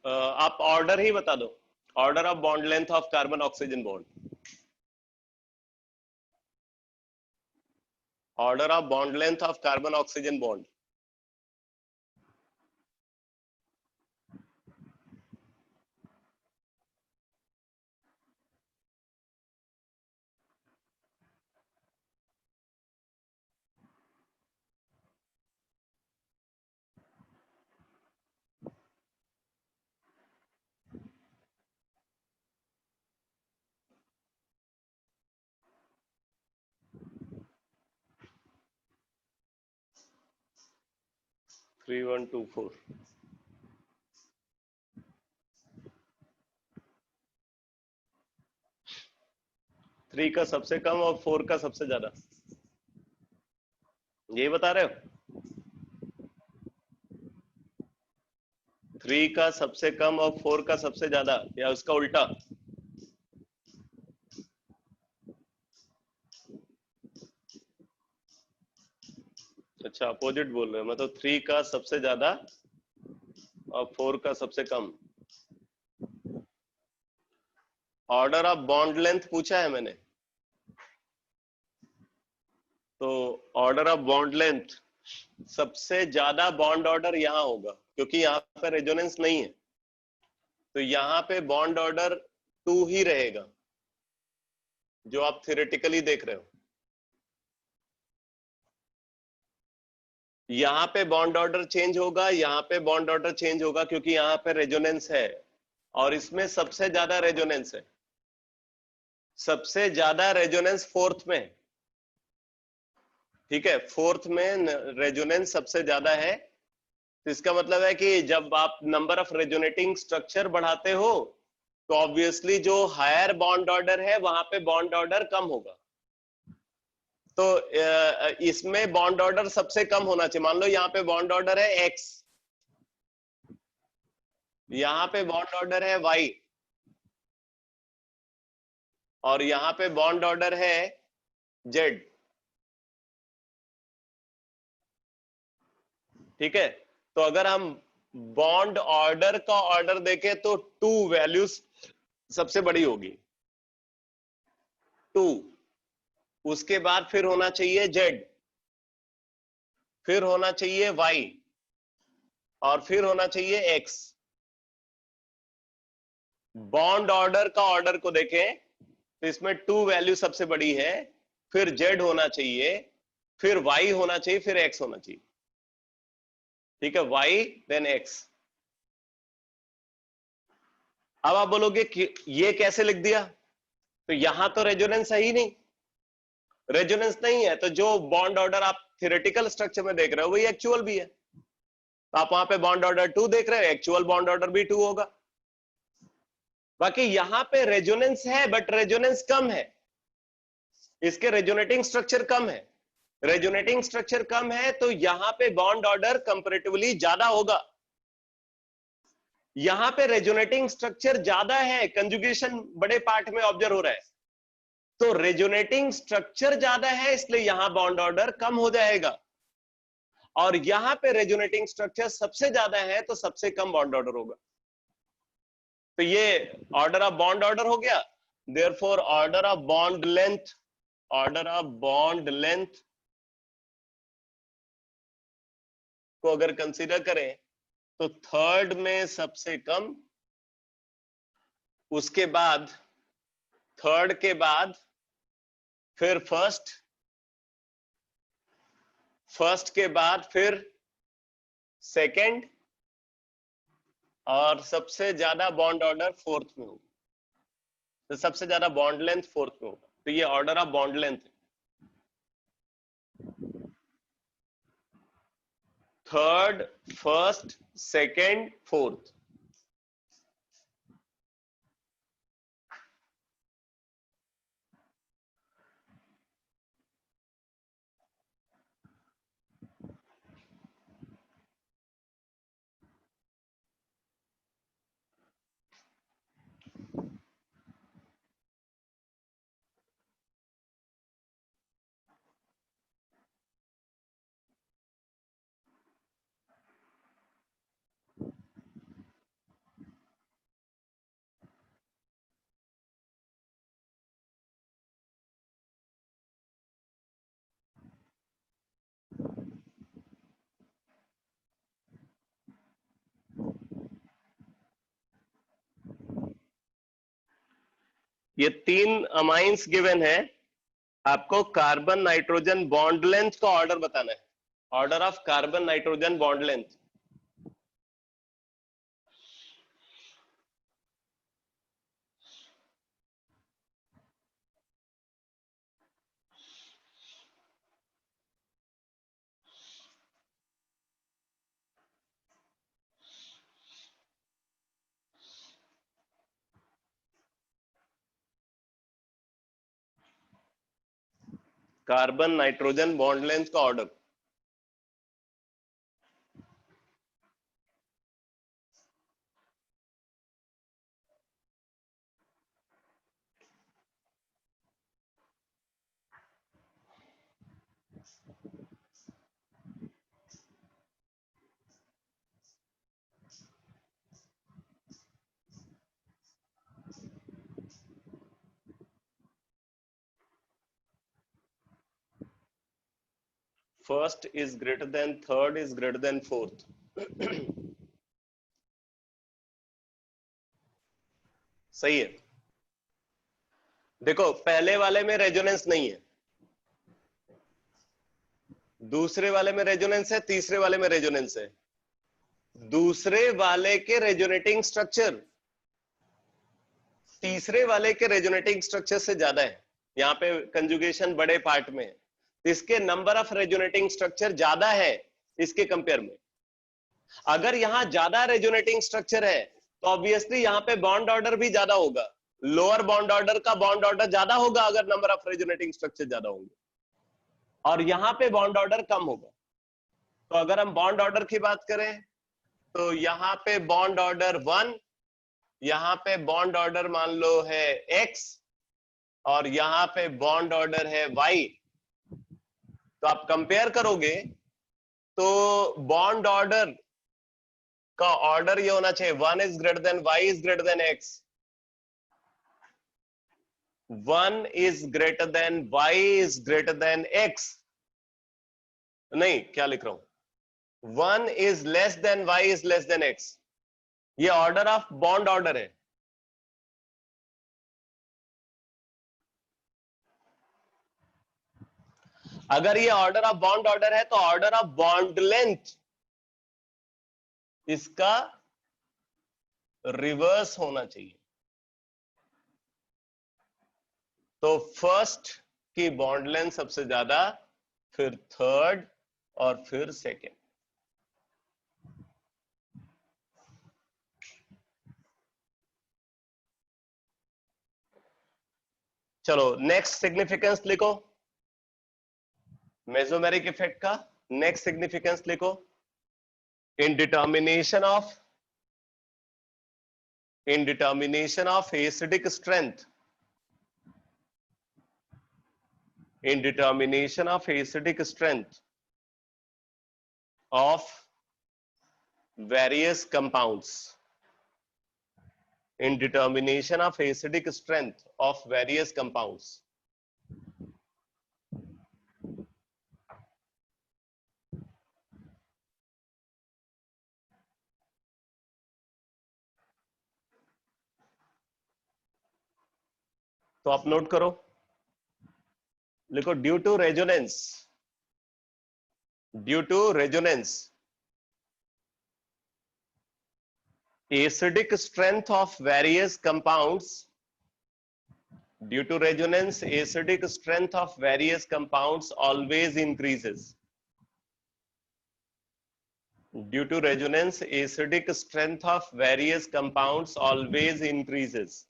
आप ऑर्डर ही बता दो, order of bond length of carbon oxygen bond, order of bond length of carbon oxygen bond. Three one two four. Three का सबसे कम और four का सबसे ज्यादा, यही बता रहे हो? थ्री का सबसे कम और फोर का सबसे ज्यादा, या उसका उल्टा? अच्छा, अपोजिट बोल रहे हो, मतलब थ्री का सबसे ज्यादा और फोर का सबसे कम। ऑर्डर ऑफ बॉन्ड लेंथ पूछा है मैंने, तो ऑर्डर ऑफ बॉन्ड लेंथ सबसे ज्यादा बॉन्ड ऑर्डर यहां होगा, क्योंकि यहां पे रेजोनेंस नहीं है, तो यहां पे बॉन्ड ऑर्डर 2 ही रहेगा जो आप थियोरेटिकली देख रहे हो। यहां पे बॉन्ड ऑर्डर चेंज होगा, यहां पे बॉन्ड ऑर्डर चेंज होगा, क्योंकि यहां पे रेजोनेंस है, और इसमें सबसे ज्यादा रेजोनेंस है, सबसे ज्यादा रेजोनेंस फोर्थ में। ठीक है, फोर्थ में रेजोनेंस सबसे ज्यादा है, तो इसका मतलब है कि जब आप नंबर ऑफ रेजोनेटिंग स्ट्रक्चर बढ़ाते हो तो ऑब्वियसली जो हायर बॉन्ड ऑर्डर है वहां पे बॉन्ड ऑर्डर कम होगा। तो इसमें बॉन्ड ऑर्डर सबसे कम होना चाहिए। मान लो यहाँ पे बॉन्ड ऑर्डर है एक्स, यहाँ पे बॉन्ड ऑर्डर है वाई, और यहाँ पे बॉन्ड ऑर्डर है जेड। ठीक है, तो अगर हम बॉन्ड ऑर्डर का ऑर्डर देखें तो 2 वैल्यूज सबसे बड़ी होगी, 2, उसके बाद फिर होना चाहिए जेड, फिर होना चाहिए वाई, और फिर होना चाहिए एक्स। बॉन्ड ऑर्डर का ऑर्डर को देखें तो इसमें 2 वैल्यू सबसे बड़ी है, फिर जेड होना चाहिए, फिर वाई होना चाहिए, फिर एक्स होना चाहिए। ठीक है, वाई देन एक्स। अब आप बोलोगे कि ये कैसे लिख दिया, तो यहां तो रेजोनेंस है ही नहीं, रेजोनेंस नहीं है, तो जो बॉन्ड ऑर्डर आप थियोरेटिकल स्ट्रक्चर में देख रहे हो वही एक्चुअल भी है। तो आप वहां पे बॉन्ड ऑर्डर 2 देख रहे हो, एक्चुअल बॉन्ड ऑर्डर भी 2 होगा। बाकी यहां पे रेजोनेंस है, बट रेजोनेंस कम है, इसके रेजोनेटिंग स्ट्रक्चर कम है। रेजोनेटिंग स्ट्रक्चर कम है तो यहां पे बॉन्ड ऑर्डर कंपैरेटिवली ज्यादा होगा। यहां पे रेजोनेटिंग स्ट्रक्चर ज्यादा है, कंजुगेशन बड़े पार्ट में ऑब्जर्व हो रहा है, तो रेजोनेटिंग स्ट्रक्चर ज्यादा है इसलिए यहां बॉन्ड ऑर्डर कम हो जाएगा, और यहां पे रेजोनेटिंग स्ट्रक्चर सबसे ज्यादा है तो सबसे कम बॉन्ड ऑर्डर होगा। तो ये ऑर्डर ऑफ बॉन्ड ऑर्डर हो गया। Therefore order of bond length, order of bond length को अगर कंसीडर करें तो थर्ड में सबसे कम, उसके बाद थर्ड के बाद फिर फर्स्ट, फर्स्ट के बाद फिर सेकंड, और सबसे ज्यादा बॉन्ड ऑर्डर फोर्थ में होगा। तो सबसे ज्यादा बॉन्ड लेंथ फोर्थ में होगा। तो ये ऑर्डर ऑफ बॉन्ड लेंथ है। Third, first, second, fourth. ये तीन अमाइंस गिवन है, आपको कार्बन नाइट्रोजन बॉन्ड लेंथ का ऑर्डर बताना है। Order of carbon nitrogen bond length. Carbon nitrogen bond length का order. First is greater than third is greater than fourth. सही है। देखो पहले वाले में रेजोनेंस नहीं है, दूसरे वाले में रेजोनेंस है, तीसरे वाले में रेजोनेंस है। दूसरे वाले के रेजोनेटिंग स्ट्रक्चर तीसरे वाले के रेजोनेटिंग स्ट्रक्चर से ज्यादा है। यहाँ पे कंजुगेशन बड़े पार्ट में है, इसके नंबर ऑफ रेजोनेटिंग स्ट्रक्चर ज्यादा है इसके कंपेयर में। अगर यहाँ ज्यादा रेजोनेटिंग स्ट्रक्चर है तो ऑब्वियसली यहाँ पे बॉन्ड ऑर्डर भी ज्यादा होगा। लोअर बॉन्ड ऑर्डर का बॉन्ड ऑर्डर ज्यादा होगा अगर नंबर ऑफ रेजोनेटिंग स्ट्रक्चर ज्यादा होंगे, और यहाँ पे बॉन्ड ऑर्डर कम होगा। तो अगर हम बॉन्ड ऑर्डर की बात करें तो यहाँ पे बॉन्ड ऑर्डर 1, यहाँ पे बॉन्ड ऑर्डर मान लो है x, और यहाँ पे बॉन्ड ऑर्डर है y। तो आप कंपेयर करोगे तो बॉन्ड ऑर्डर का ऑर्डर ये होना चाहिए 1 is greater then y is greater then x, 1 is greater then y is greater then x। नहीं, क्या लिख रहा हूं, 1 is less than y is less than x। ये ऑर्डर ऑफ बॉन्ड ऑर्डर है। अगर ये ऑर्डर ऑफ बॉन्ड ऑर्डर है तो ऑर्डर ऑफ बॉन्ड लेंथ इसका रिवर्स होना चाहिए। तो फर्स्ट की बॉन्ड लेंथ सबसे ज्यादा, फिर थर्ड, और फिर सेकेंड। चलो नेक्स्ट सिग्निफिकेंस लिखो, मेसोमेरिक इफेक्ट का नेक्स्ट सिग्निफिकेंस लिखो। In determination of acidic strength, in determination of acidic strength of various compounds, in determination of acidic strength of various compounds. तो आप नोट करो, लिखो due to resonance, due to resonance acidic strength of various compounds, due to resonance acidic strength of various compounds always increases. Due to resonance acidic strength of various compounds always increases.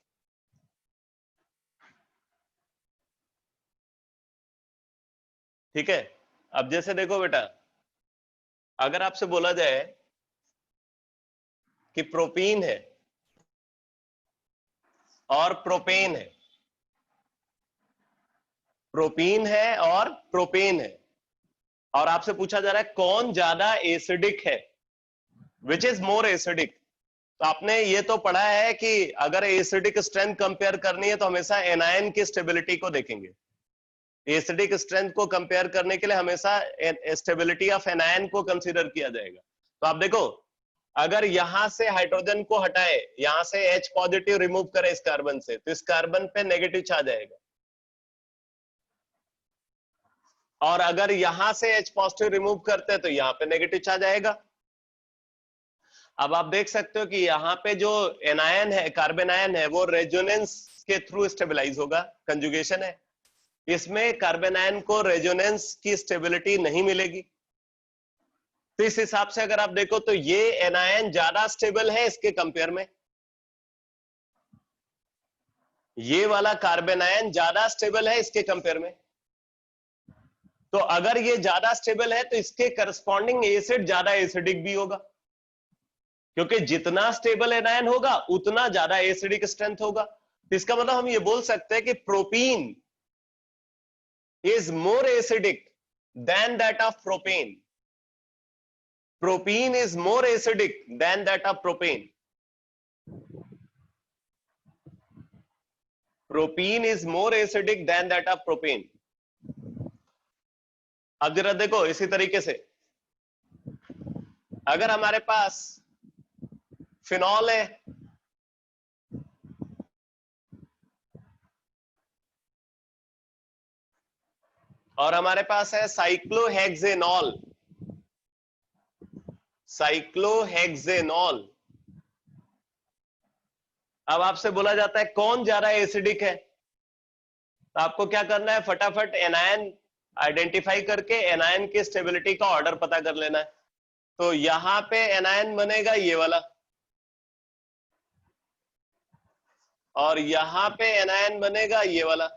ठीक है, अब जैसे देखो बेटा, अगर आपसे बोला जाए कि प्रोपीन है और प्रोपेन है, प्रोपीन है और प्रोपेन है, और आपसे पूछा जा रहा है कौन ज्यादा एसिडिक है, विच इज मोर एसिडिक, तो आपने ये तो पढ़ा है कि अगर एसिडिक स्ट्रेंथ कंपेयर करनी है तो हमेशा एनायन की स्टेबिलिटी को देखेंगे। एसिडिक स्ट्रेंथ को कंपेयर करने के लिए हमेशा स्टेबिलिटी ऑफ एनायन को कंसीडर किया जाएगा। तो आप देखो, अगर यहां से हाइड्रोजन को हटाए, यहां से H पॉजिटिव रिमूव करें इस कार्बन से, तो इस कार्बन पे नेगेटिव चार्ज आएगा, और अगर यहां से H पॉजिटिव रिमूव करते हैं तो यहां पे नेगेटिव चार्ज आएगा। अब आप देख सकते हो कि यहाँ पे जो एनायन है, कार्बन आयन है, वो रेजोनेंस के थ्रू स्टेबलाइज होगा, कंजुगेशन है। इसमें कार्बन आयन को रेजोनेंस की स्टेबिलिटी नहीं मिलेगी। तो इस हिसाब से अगर आप देखो तो ये एनायन ज्यादा स्टेबल है इसके कंपेयर में, ये वाला कार्बन आयन ज्यादा स्टेबल है इसके कंपेयर में। तो अगर ये ज्यादा स्टेबल है तो इसके करस्पॉन्डिंग एसिड ज्यादा एसिडिक भी होगा, क्योंकि जितना स्टेबल एनायन होगा उतना ज्यादा एसिडिक स्ट्रेंथ होगा। तो इसका मतलब हम ये बोल सकते हैं कि propene is more acidic than that of propane. Propene is more acidic than that of propane. Propene is more acidic than that of propane. अब जरा देखो इसी तरीके से, अगर हमारे पास फिनॉल है और हमारे पास है साइक्लोहेक्सेनॉल, साइक्लोहेक्सेनॉल, अब आपसे बोला जाता है कौन ज्यादा एसिडिक है, तो आपको क्या करना है, फटाफट एनायन आइडेंटिफाई करके एनायन की स्टेबिलिटी का ऑर्डर पता कर लेना है। तो यहां पे एनायन बनेगा ये वाला, और यहां पे एनायन बनेगा ये वाला।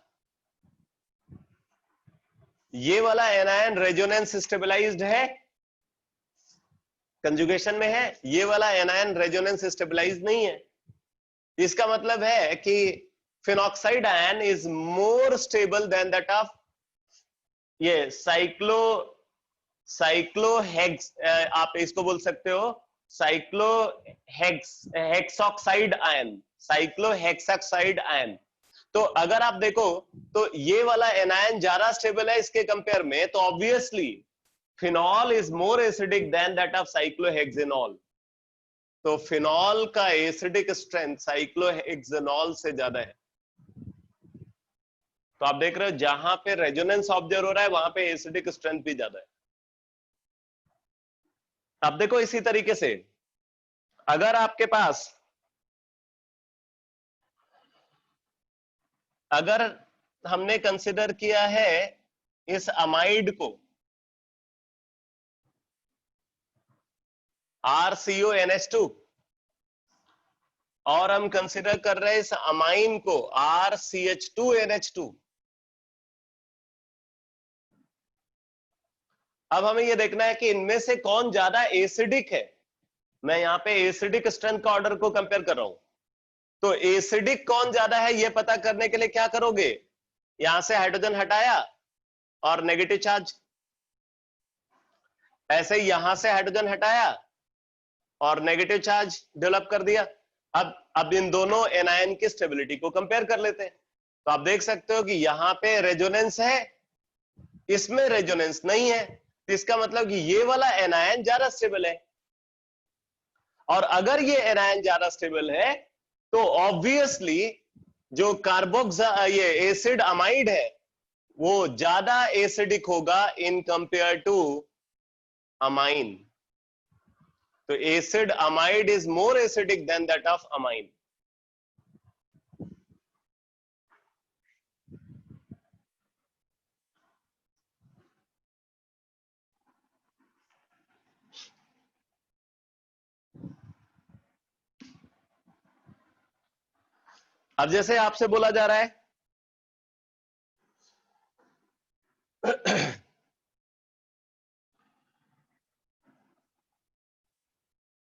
ये वाला एनायन रेजोनेंस स्टेबलाइज्ड है, कंजुगेशन में है, ये वाला एनायन रेजोनेंस स्टेबलाइज्ड नहीं है। इसका मतलब है कि phenoxide ion is more stable than that of ये साइक्लोहेक्स, आप इसको बोल सकते हो हेक्सॉक्साइड आयन, साइक्लोहेक्सॉक्साइड आयन। तो अगर आप देखो तो ये वाला एनायन ज्यादा स्टेबल है इसके कंपेयर में, तो obviously phenol is more acidic than that of cyclohexanol. तो फिनॉल का एसिडिक स्ट्रेंथ साइक्लोहेक्सेनॉल से ज्यादा है। तो आप देख रहे हो जहां पे रेजोनेंस ऑब्जर्व हो रहा है वहां पे एसिडिक स्ट्रेंथ भी ज्यादा है। अब देखो इसी तरीके से अगर आपके पास, अगर हमने कंसिडर किया है इस अमाइड को RCONH2 और हम कंसिडर कर रहे हैं इस अमाइन को RCH2NH2, अब हमें यह देखना है कि इनमें से कौन ज्यादा एसिडिक है। मैं यहां पे एसिडिक स्ट्रेंथ का ऑर्डर को कंपेयर कर रहा हूं, तो एसिडिक कौन ज्यादा है यह पता करने के लिए क्या करोगे, यहां से हाइड्रोजन हटाया और नेगेटिव चार्ज। ऐसे यहां से हाइड्रोजन हटाया और नेगेटिव चार्ज डेवलप कर दिया। अब इन दोनों एनायन की स्टेबिलिटी को कंपेयर कर लेते हैं। तो आप देख सकते हो कि यहां पे रेजोनेंस है, इसमें रेजोनेंस नहीं है, तो इसका मतलब कि ये वाला एनायन ज्यादा स्टेबल है। और अगर ये एनायन ज्यादा स्टेबल है तो ऑब्वियसली जो ये एसिड अमाइड है वो ज्यादा एसिडिक होगा इन कंपेयर टू अमाइन। तो acid amide is more acidic than that of amine. अब जैसे आपसे बोला जा रहा है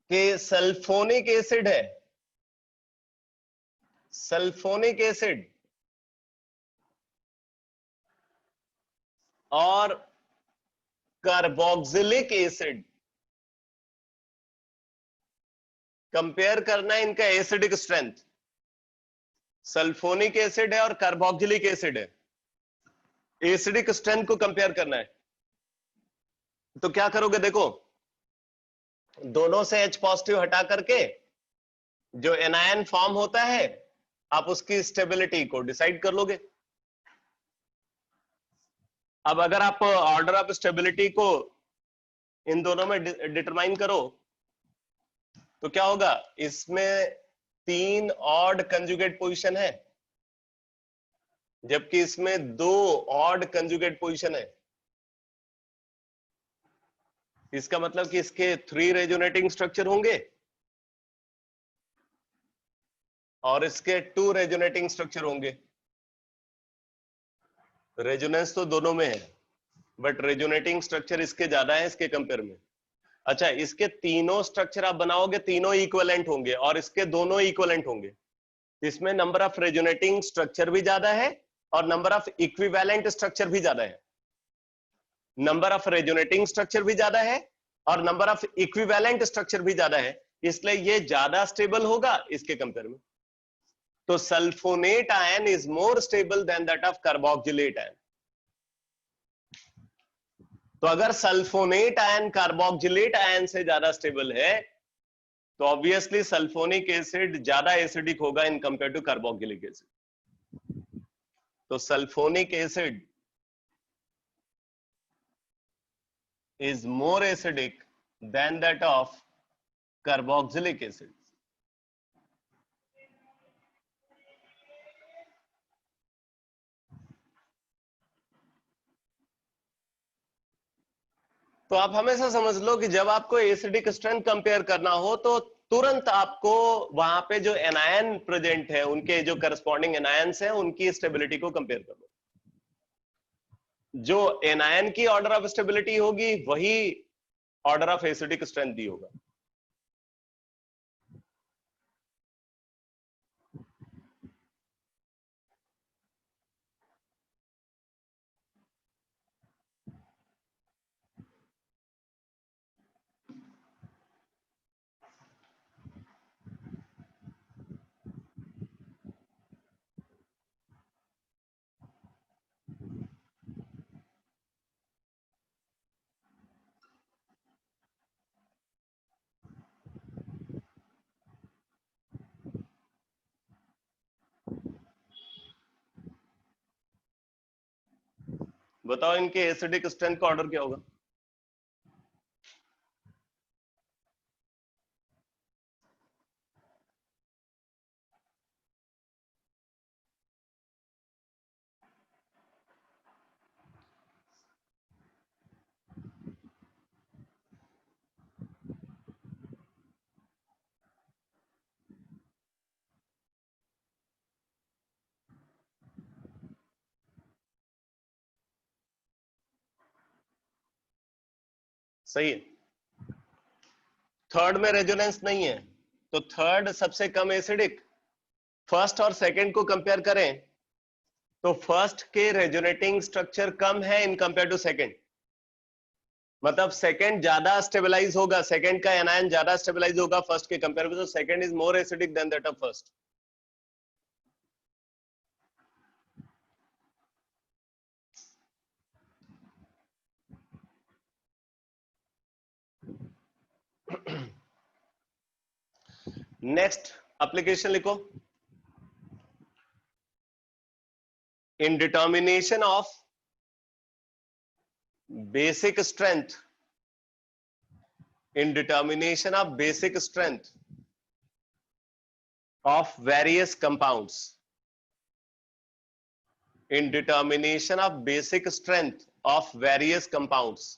कि सल्फोनिक एसिड है, सल्फोनिक एसिड और कार्बोक्सिलिक एसिड, कंपेयर करना है इनका एसिडिक स्ट्रेंथ। सल्फोनिक एसिड है और कार्बोक्सिलिक एसिड है, एसिडिक स्ट्रेंथ को कंपेयर करना है। तो क्या करोगे, देखो दोनों से H पॉजिटिव हटा करके जो एनायन फॉर्म होता है आप उसकी स्टेबिलिटी को डिसाइड कर लोगे। अब अगर आप ऑर्डर ऑफ स्टेबिलिटी को इन दोनों में डिटरमाइन करो तो क्या होगा, इसमें 3 ऑड कंजुगेट पोजीशन है जबकि इसमें 2 ऑड कंजुगेट पोजीशन है। इसका मतलब कि इसके 3 रेजोनेटिंग स्ट्रक्चर होंगे और इसके 2 रेजोनेटिंग स्ट्रक्चर होंगे। रेजोनेंस तो दोनों में है बट रेजोनेटिंग स्ट्रक्चर इसके ज्यादा है इसके कंपेयर में। अच्छा, इसके तीनों स्ट्रक्चर आप बनाओगे, तीनों इक्विवेलेंट होंगे और इसके दोनों इक्विवेलेंट होंगे। इसमें नंबर ऑफ रेजोनेटिंग स्ट्रक्चर भी ज्यादा है और नंबर ऑफ इक्विवेलेंट स्ट्रक्चर भी ज्यादा है। नंबर ऑफ रेजोनेटिंग स्ट्रक्चर भी ज्यादा है और नंबर ऑफ इक्विवेलेंट स्ट्रक्चर भी ज्यादा है, इसलिए ये ज्यादा स्टेबल होगा इसके कंपेयर में। तो sulfonate ion is more stable than that of carboxylate ion. तो अगर सल्फोनेट आयन कार्बोक्सिलेट आयन से ज्यादा स्टेबल है तो ऑब्वियसली सल्फोनिक एसिड ज्यादा एसिडिक होगा in compare to carboxylic acid. तो sulphonic acid is more acidic than that of carboxylic acid. तो आप हमेशा समझ लो कि जब आपको एसिडिक स्ट्रेंथ कंपेयर करना हो तो तुरंत आपको वहां पे जो एनायन प्रेजेंट है उनके जो करस्पॉन्डिंग एनायंस हैं उनकी स्टेबिलिटी को कंपेयर कर लो। जो एनायन की ऑर्डर ऑफ स्टेबिलिटी होगी वही ऑर्डर ऑफ एसिडिक स्ट्रेंथ भी होगा। बताओ इनके एसिडिक स्ट्रेंथ का ऑर्डर क्या होगा? सही है। थर्ड में रेजोनेंस नहीं है तो थर्ड सबसे कम एसिडिक। फर्स्ट और सेकंड को कंपेयर करें तो फर्स्ट के रेजोनेटिंग स्ट्रक्चर कम है इन कंपेयर टू सेकंड, मतलब सेकंड ज्यादा स्टेबलाइज होगा, सेकंड का एनायन ज्यादा स्टेबलाइज होगा फर्स्ट के कंपेयर में, तो second is more acidic than that of first. Next application लिखो, in determination of basic strength, in determination of basic strength of various compounds, in determination of basic strength of various compounds,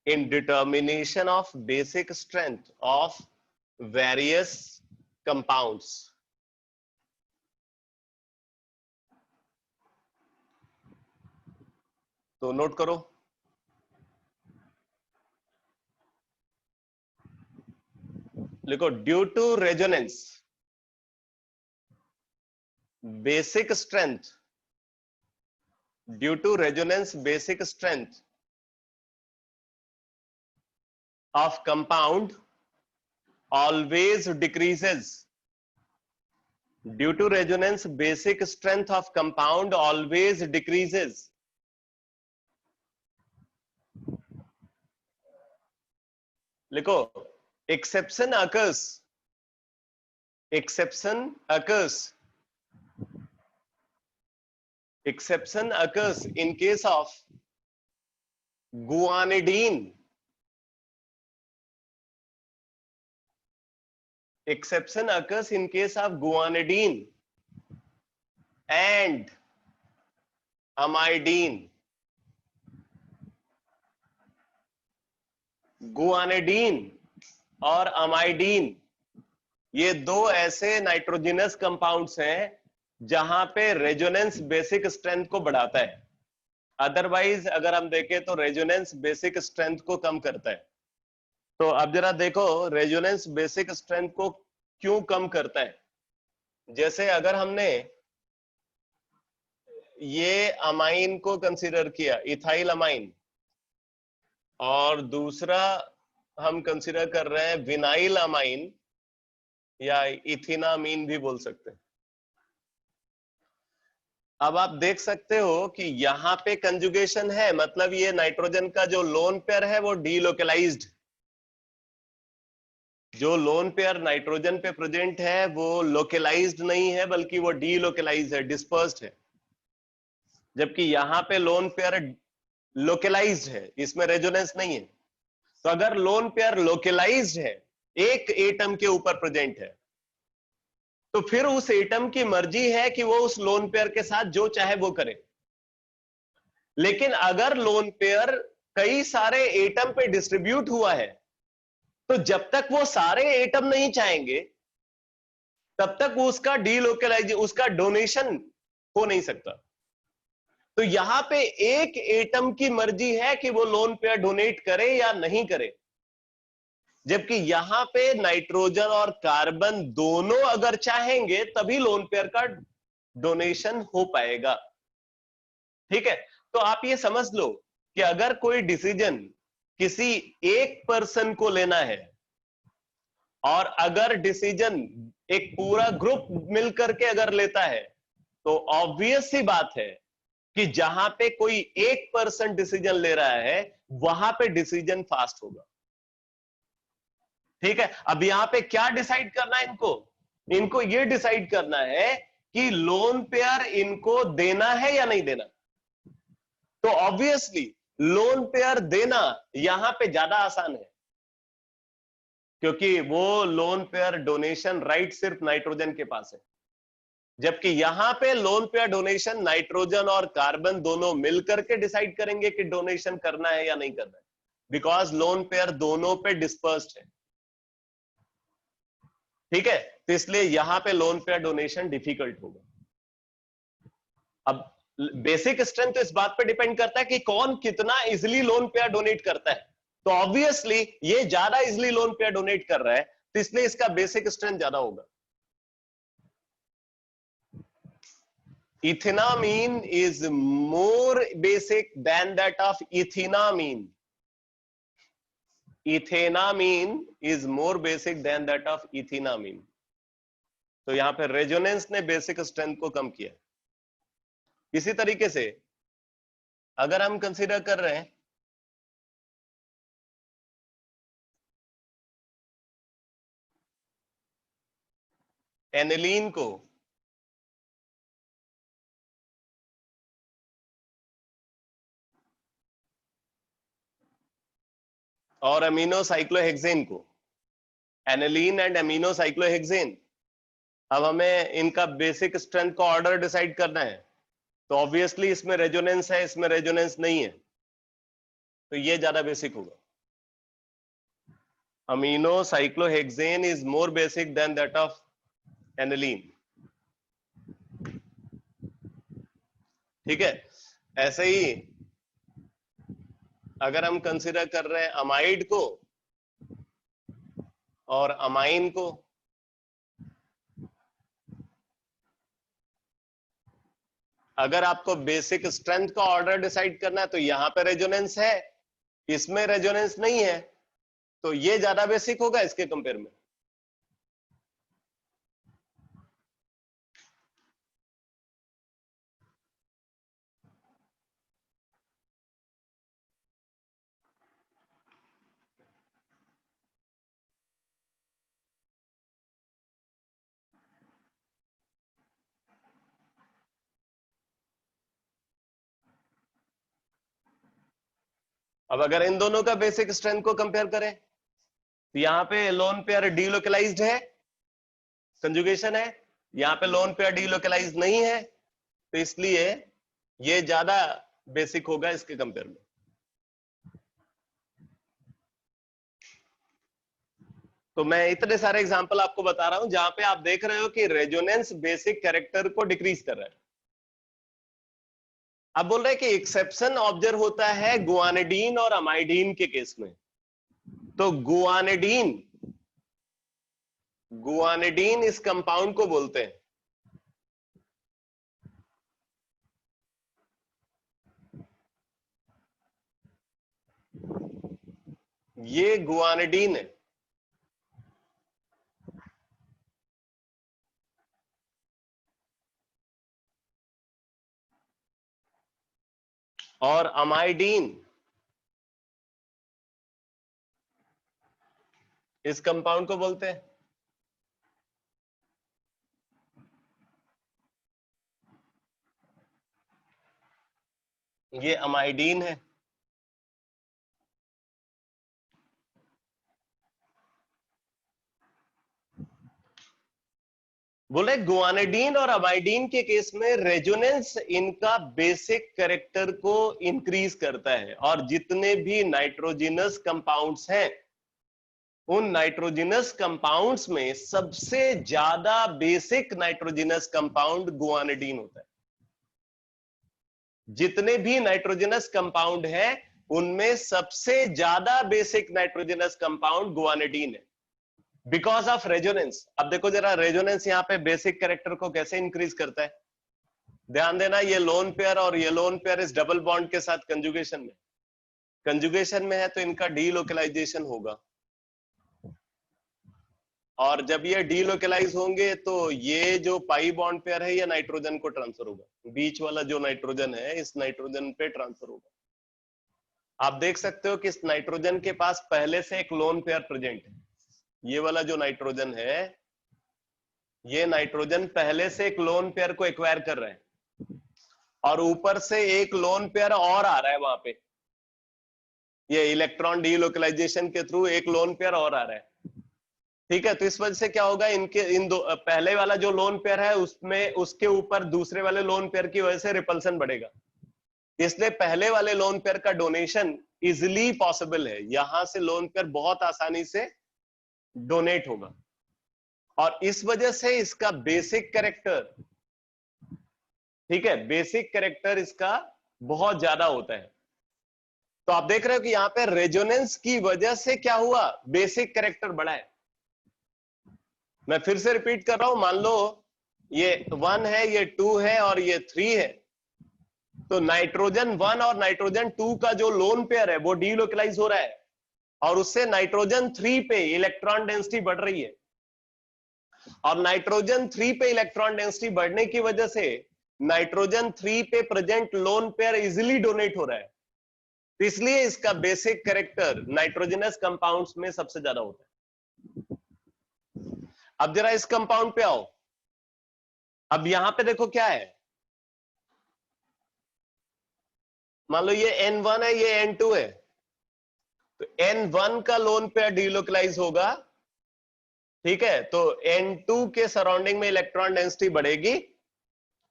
in determination of basic strength of various compounds, तो note करो, लिखो due to resonance basic strength, due to resonance basic strength of compound always decreases, due to resonance basic strength of compound always decreases, लिखो exception occurs, exception occurs, exception occurs in case of guanidine, exception occurs in case of guanidine and amidine, guanidine और अमाइडीन ये दो ऐसे nitrogenous compounds हैं जहां पे resonance basic strength को बढ़ाता है, अदरवाइज अगर हम देखें तो रेजोनेंस बेसिक स्ट्रेंथ को कम करता है। तो अब जरा देखो रेजोनेंस बेसिक स्ट्रेंथ को क्यों कम करता है। जैसे अगर हमने ये अमाइन को कंसीडर किया, इथाइल अमाइन, और दूसरा हम कंसीडर कर रहे हैं विनाइल अमाइन या इथिनामीन भी बोल सकते हैं। अब आप देख सकते हो कि यहाँ पे कंजुगेशन है, मतलब ये नाइट्रोजन का जो लोन पेयर है वो डीलोकलाइज्ड, जो लोन पेयर नाइट्रोजन पे प्रेजेंट है वो लोकलाइज्ड नहीं है बल्कि वो डीलोकलाइज्ड है, डिस्पर्स्ड है, जबकि यहाँ पे लोन पेयर लोकलाइज्ड है, इसमें रेजोनेंस नहीं है। तो अगर लोन पेयर लोकलाइज्ड है, एक एटम के ऊपर प्रेजेंट है, तो फिर उस एटम की मर्जी है कि वो उस लोन पेयर के साथ जो चाहे वो करे। लेकिन अगर लोन पेयर कई सारे एटम पे डिस्ट्रीब्यूट हुआ है, तो जब तक वो सारे एटम नहीं चाहेंगे तब तक उसका डीलोकलाइज, उसका डोनेशन हो नहीं सकता। तो यहां पे एक एटम की मर्जी है कि वो लोन पेयर डोनेट करे या नहीं करे, जबकि यहां पे नाइट्रोजन और कार्बन दोनों अगर चाहेंगे तभी लोन पेयर का डोनेशन हो पाएगा। ठीक है, तो आप ये समझ लो कि अगर कोई डिसीजन किसी एक पर्सन को लेना है और अगर डिसीजन एक पूरा ग्रुप मिलकर के अगर लेता है, तो ऑब्वियस सी बात है कि जहां पे कोई एक पर्सन डिसीजन ले रहा है वहां पे डिसीजन फास्ट होगा। ठीक है, अब यहां पे क्या डिसाइड करना है इनको ये डिसाइड करना है कि लोन पेयर इनको देना है या नहीं देना। तो ऑब्वियसली लोन पेयर देना यहां पे ज्यादा आसान है, क्योंकि वो लोन पेयर डोनेशन राइट सिर्फ नाइट्रोजन के पास है, जबकि यहां पे लोन पेयर डोनेशन नाइट्रोजन और कार्बन दोनों मिलकर के डिसाइड करेंगे कि डोनेशन करना है या नहीं करना है, बिकॉज लोन पेयर दोनों पे डिस्पर्स्ड है। ठीक है, तो इसलिए यहां पे लोन पेयर डोनेशन डिफिकल्ट होगा। अब बेसिक स्ट्रेंथ तो इस बात पे डिपेंड करता है कि कौन कितना इजिली लोन पेयर डोनेट करता है। तो ऑब्वियसली ये ज्यादा इजिली लोन पेयर डोनेट कर रहा है, तो इसलिए इसका बेसिक स्ट्रेंथ ज्यादा होगा। Ethanamine is more basic than that of ethanamine. Ethanamine is more basic than that of ethanamine. तो यहां पे रेजोनेंस ने बेसिक स्ट्रेंथ को कम किया। इसी तरीके से अगर हम कंसीडर कर रहे हैं एनिलीन को, और अमीनो साइक्लोहेक्सेन को, एनिलीन एंड अमीनो साइक्लोहेक्सेन, अब हमें इनका बेसिक स्ट्रेंथ का ऑर्डर डिसाइड करना है। तो ऑब्वियसली इसमें रेजोनेंस है, इसमें रेजोनेंस नहीं है, तो ये ज्यादा बेसिक होगा। Amino cyclohexane is more basic than that of aniline. ठीक है, ऐसे ही अगर हम कंसीडर कर रहे हैं अमाइड को और अमाइन को, अगर आपको बेसिक स्ट्रेंथ का ऑर्डर डिसाइड करना है तो यहां पे रेजोनेंस है, इसमें रेजोनेंस नहीं है, तो ये ज्यादा बेसिक होगा इसके कंपेयर में। अब अगर इन दोनों का बेसिक स्ट्रेंथ को कंपेयर करें तो यहां पे लोन पेयर डीलोकलाइज्ड है, कंजुगेशन है, यहां पे लोन पेयर डीलोकलाइज्ड नहीं है, तो इसलिए ये ज्यादा बेसिक होगा इसके कंपेयर में। तो मैं इतने सारे एग्जांपल आपको बता रहा हूं जहां पे आप देख रहे हो कि रेजोनेंस बेसिक कैरेक्टर को डिक्रीज कर रहा है। अब बोल रहे हैं कि एक्सेप्शन ऑब्जर्व होता है गुआनिडीन और अमाइडीन के केस में। तो गुआनिडीन इस कंपाउंड को बोलते हैं, ये गुआनिडीन है, और अमाइडीन इस कंपाउंड को बोलते हैं, ये अमाइडीन है। बोले गुआनिडीन और अमाइडीन के केस में रेजोनेंस इनका बेसिक कैरेक्टर को इंक्रीज करता है, और जितने भी नाइट्रोजिनस कंपाउंड्स हैं उन नाइट्रोजिनस कंपाउंड्स में सबसे ज्यादा बेसिक नाइट्रोजिनस कंपाउंड गुआनिडीन होता है। जितने भी नाइट्रोजिनस कंपाउंड है उनमें सबसे ज्यादा बेसिक नाइट्रोजिनस कंपाउंड गुआनिडीन है, बिकॉज ऑफ रेजोनेंस। अब देखो जरा रेजोनेंस यहाँ पे बेसिक कैरेक्टर को कैसे इंक्रीज करता है। ध्यान देना, ये लोन पेयर और ये लोन पेयर इस डबल बॉन्ड के साथ कंजुगेशन में है, तो इनका डीलोकलाइजेशन होगा, और जब ये डीलोकलाइज होंगे तो ये जो पाई बॉन्ड पेयर है ये नाइट्रोजन को ट्रांसफर होगा, बीच वाला जो नाइट्रोजन है इस नाइट्रोजन पे ट्रांसफर होगा। आप देख सकते हो कि इस नाइट्रोजन के पास पहले से एक लोन पेयर प्रेजेंट है। ये वाला जो नाइट्रोजन है, ये नाइट्रोजन पहले से एक लोन पेयर को एक्वायर कर रहा है, और ऊपर से एक लोन पेयर और आ रहा है वहां पे, ये इलेक्ट्रॉन डीलोकलाइजेशन के थ्रू एक लोन पेयर और आ रहा है। ठीक है, तो इस वजह से क्या होगा, इन दो पहले वाला जो लोन पेयर है उसमें उसके ऊपर दूसरे वाले लोन पेयर की वजह से रिपल्सन बढ़ेगा, इसलिए पहले वाले लोन पेयर का डोनेशन इजिली पॉसिबल है। यहां से लोन पेयर बहुत आसानी से डोनेट होगा, और इस वजह से इसका बेसिक कैरेक्टर, ठीक है, बेसिक कैरेक्टर इसका बहुत ज्यादा होता है। तो आप देख रहे हो कि यहाँ पे रेजोनेंस की वजह से क्या हुआ, बेसिक कैरेक्टर बढ़ा है। मैं फिर से रिपीट कर रहा हूं, मान लो ये 1 है, ये 2 है और ये 3 है, तो नाइट्रोजन 1 और नाइट्रोजन 2 का जो लोन पेयर है वो डीलोकलाइज हो रहा है, और उससे नाइट्रोजन 3 पे इलेक्ट्रॉन डेंसिटी बढ़ रही है, और नाइट्रोजन 3 पे इलेक्ट्रॉन डेंसिटी बढ़ने की वजह से नाइट्रोजन 3 पे present lone pair easily donate हो रहा है, तो इसलिए इसका बेसिक कैरेक्टर नाइट्रोजनस कंपाउंड्स में सबसे ज्यादा होता है। अब जरा इस कंपाउंड पे आओ, अब यहां पे देखो क्या है, मान लो ये N1 है, ये N2 है, तो N1 का लोन पेयर डीलोकलाइज होगा, ठीक है, तो N2 के सराउंडिंग में इलेक्ट्रॉन डेंसिटी बढ़ेगी,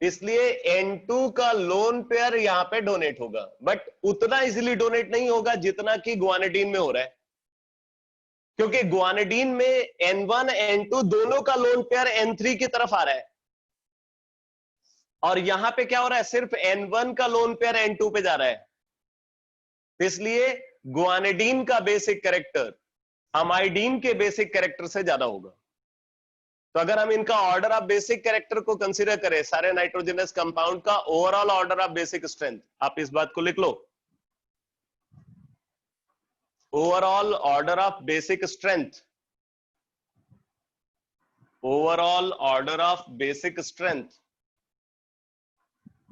इसलिए N2 का लोन पेयर यहां पे डोनेट होगा, बट उतना इजीली डोनेट नहीं होगा जितना कि गुआनिडीन में हो रहा है, क्योंकि गुआनिडीन में N1 N2 दोनों का लोन पेयर N3 की तरफ आ रहा है, और यहां पे क्या हो रहा है, सिर्फ N1 का लोन पेयर N2 पे जा रहा है, इसलिए गुआनिडीन का बेसिक कैरेक्टर अमाइडीन के बेसिक कैरेक्टर से ज्यादा होगा। तो अगर हम इनका ऑर्डर ऑफ बेसिक कैरेक्टर को कंसीडर करें, सारे नाइट्रोजनस कंपाउंड का overall order of basic strength, आप इस बात को लिख लो, overall order of basic strength, overall order of basic strength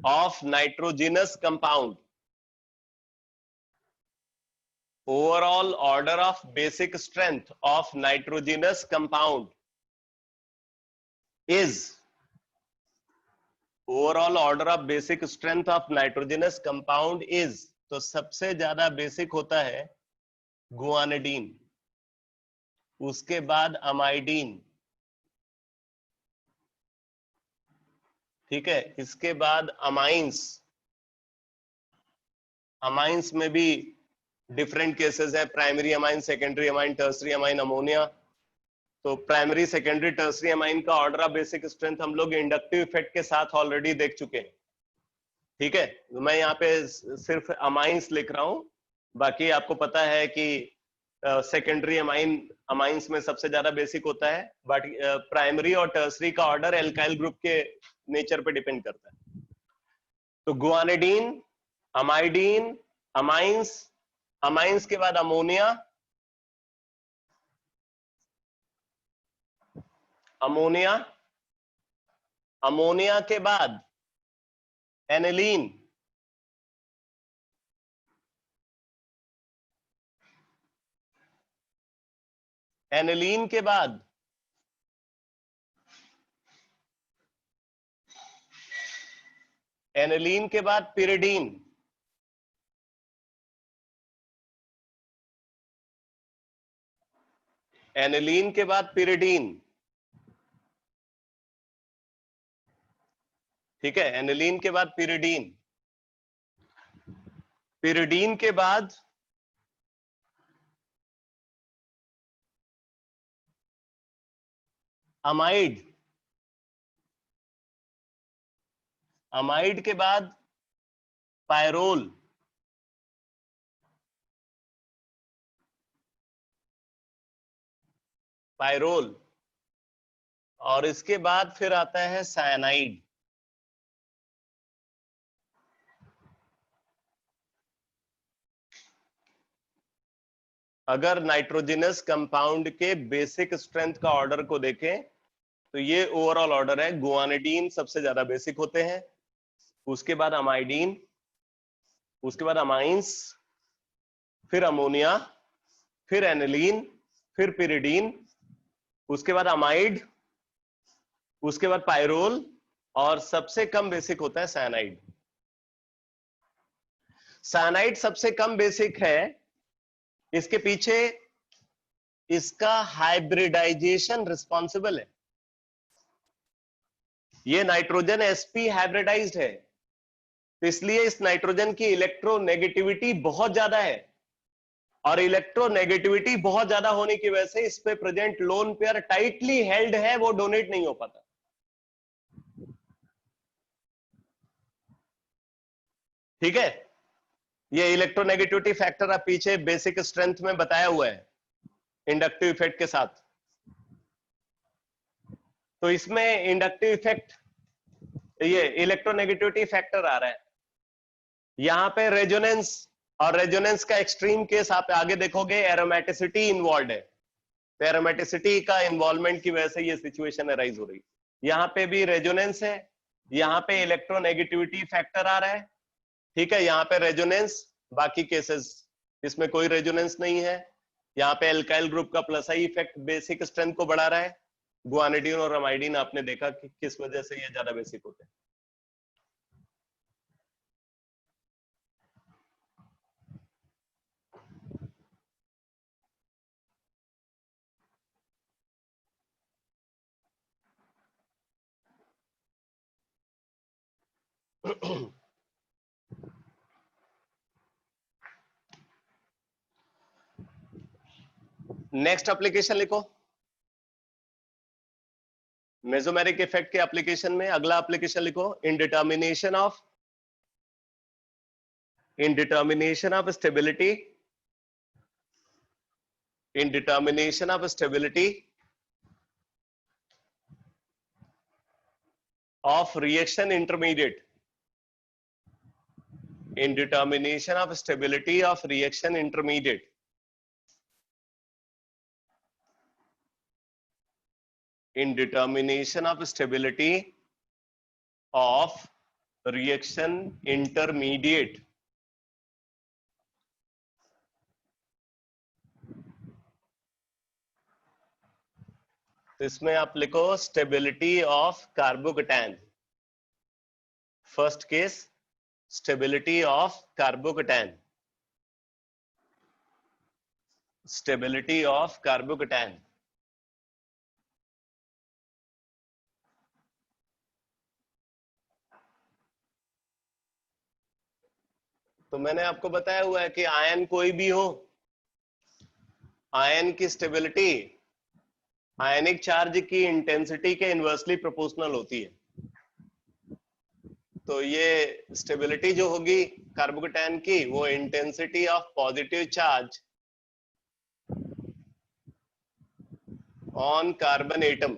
of nitrogenous compound, overall order of basic strength of nitrogenous compound is, overall order of basic strength of nitrogenous compound is, तो सबसे ज्यादा basic होता है guanidine, उसके बाद अमाइडीन, ठीक है, इसके बाद अमाइंस, अमाइंस में भी डिफरेंट केसेस है, primary amine, secondary amine, tertiary amine, ammonia. तो प्राइमरी, सेकेंडरी, टर्सरी अमाइन का ऑर्डर ऑफ बेसिक स्ट्रेंथ हम लोग इंडक्टिव इफेक्ट के साथ ऑलरेडी देख चुके हैं, ठीक है, तो मैं यहाँ पे सिर्फ अमाइंस लिख रहा हूं, बाकी आपको पता है कि सेकेंडरी अमाइंस में सबसे ज्यादा बेसिक होता है, बट प्राइमरी और टर्सरी का ऑर्डर एल्काइल ग्रुप के नेचर पे डिपेंड करता है। तो गुआनिडीन, अमाइडीन, अमाइंस, अमाइंस के बाद अमोनिया, अमोनिया, अमोनिया के बाद एनिलीन, एनिलीन के बाद एनिलीन के बाद पिरिडीन, एनिलीन के बाद पिरिडीन, ठीक है, एनिलीन के बाद पिरिडीन, पिरिडीन के बाद अमाइड, अमाइड के बाद पायरोल, पायरोल, और इसके बाद फिर आता है साइनाइड। अगर नाइट्रोजनस कंपाउंड के बेसिक स्ट्रेंथ का ऑर्डर को देखें तो ये ओवरऑल ऑर्डर है, गुआनिडीन सबसे ज्यादा बेसिक होते हैं, उसके बाद अमाइडीन, उसके बाद अमाइंस, फिर अमोनिया, फिर एनिलीन, फिर पिरिडीन, उसके बाद अमाइड, उसके बाद पायरोल, और सबसे कम बेसिक होता है साइनाइड। साइनाइड सबसे कम बेसिक है, इसके पीछे इसका हाइब्रिडाइजेशन रिस्पॉन्सिबल है, ये नाइट्रोजन sp हाइब्रिडाइज्ड है, तो इसलिए इस नाइट्रोजन की इलेक्ट्रोनेगेटिविटी बहुत ज्यादा है, और इलेक्ट्रोनेगेटिविटी बहुत ज्यादा होने की वजह से इस पे present lone pair tightly held है, वो डोनेट नहीं हो पाता, ठीक है, ये इलेक्ट्रोनेगेटिविटी फैक्टर आप पीछे बेसिक स्ट्रेंथ में बताया हुआ है इंडक्टिव इफेक्ट के साथ। तो इसमें इंडक्टिव इफेक्ट, ये इलेक्ट्रोनेगेटिविटी फैक्टर आ रहा है यहां पे रेजोनेंस, और रेजोनेंस का एक्सट्रीम केस आप आगे देखोगे एरोमेटिसिटी इन्वॉल्व है। तो एरोमेटिसिटी का इन्वॉल्वमेंट की वजह से ये सिचुएशन अराइज हो रही है। यहाँ पे भी रेजोनेंस है, यहाँ पे इलेक्ट्रोनेगेटिविटी फैक्टर आ रहा है, ठीक है। यहाँ पे रेजोनेंस, बाकी केसेस इसमें कोई रेजोनेंस नहीं है। यहाँ पे एल्काइल ग्रुप का plus I effect basic strength को बढ़ा रहा है। गुआनिडीन और अमाइडीन आपने देखा कि किस वजह से ये ज्यादा बेसिक होते हैं। नेक्स्ट एप्लीकेशन लिखो। मेसोमेरिक इफेक्ट के एप्लीकेशन में अगला एप्लीकेशन लिखो, in determination of stability, indetermination of stability of reaction intermediate, indetermination of stability of reaction intermediate, indetermination of stability of reaction intermediate, तो इसमें आप लिखो stability of carbocation. First case stability of carbocation, stability of carbocation. तो मैंने आपको बताया हुआ है कि आयन कोई भी हो, आयन की स्टेबिलिटी आयनिक चार्ज की इंटेंसिटी के इनवर्सली प्रोपोर्शनल होती है। तो ये स्टेबिलिटी जो होगी कार्बोकेटायन की, वो intensity of positive charge on carbon atom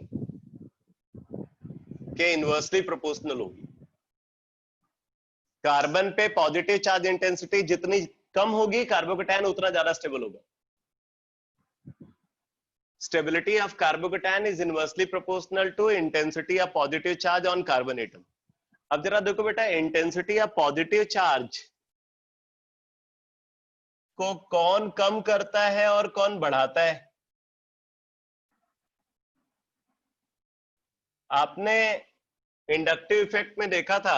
के इनवर्सली प्रोपोर्शनल होगी। कार्बन पे पॉजिटिव चार्ज इंटेंसिटी जितनी कम होगी, कार्बोकेटायन उतना ज्यादा स्टेबल होगा। Stability of carbocation is inversely proportional to intensity of positive charge on carbon atom. अब जरा देखो बेटा, इंटेंसिटी ऑफ पॉजिटिव चार्ज को कौन कम करता है और कौन बढ़ाता है? आपने इंडक्टिव इफेक्ट में देखा था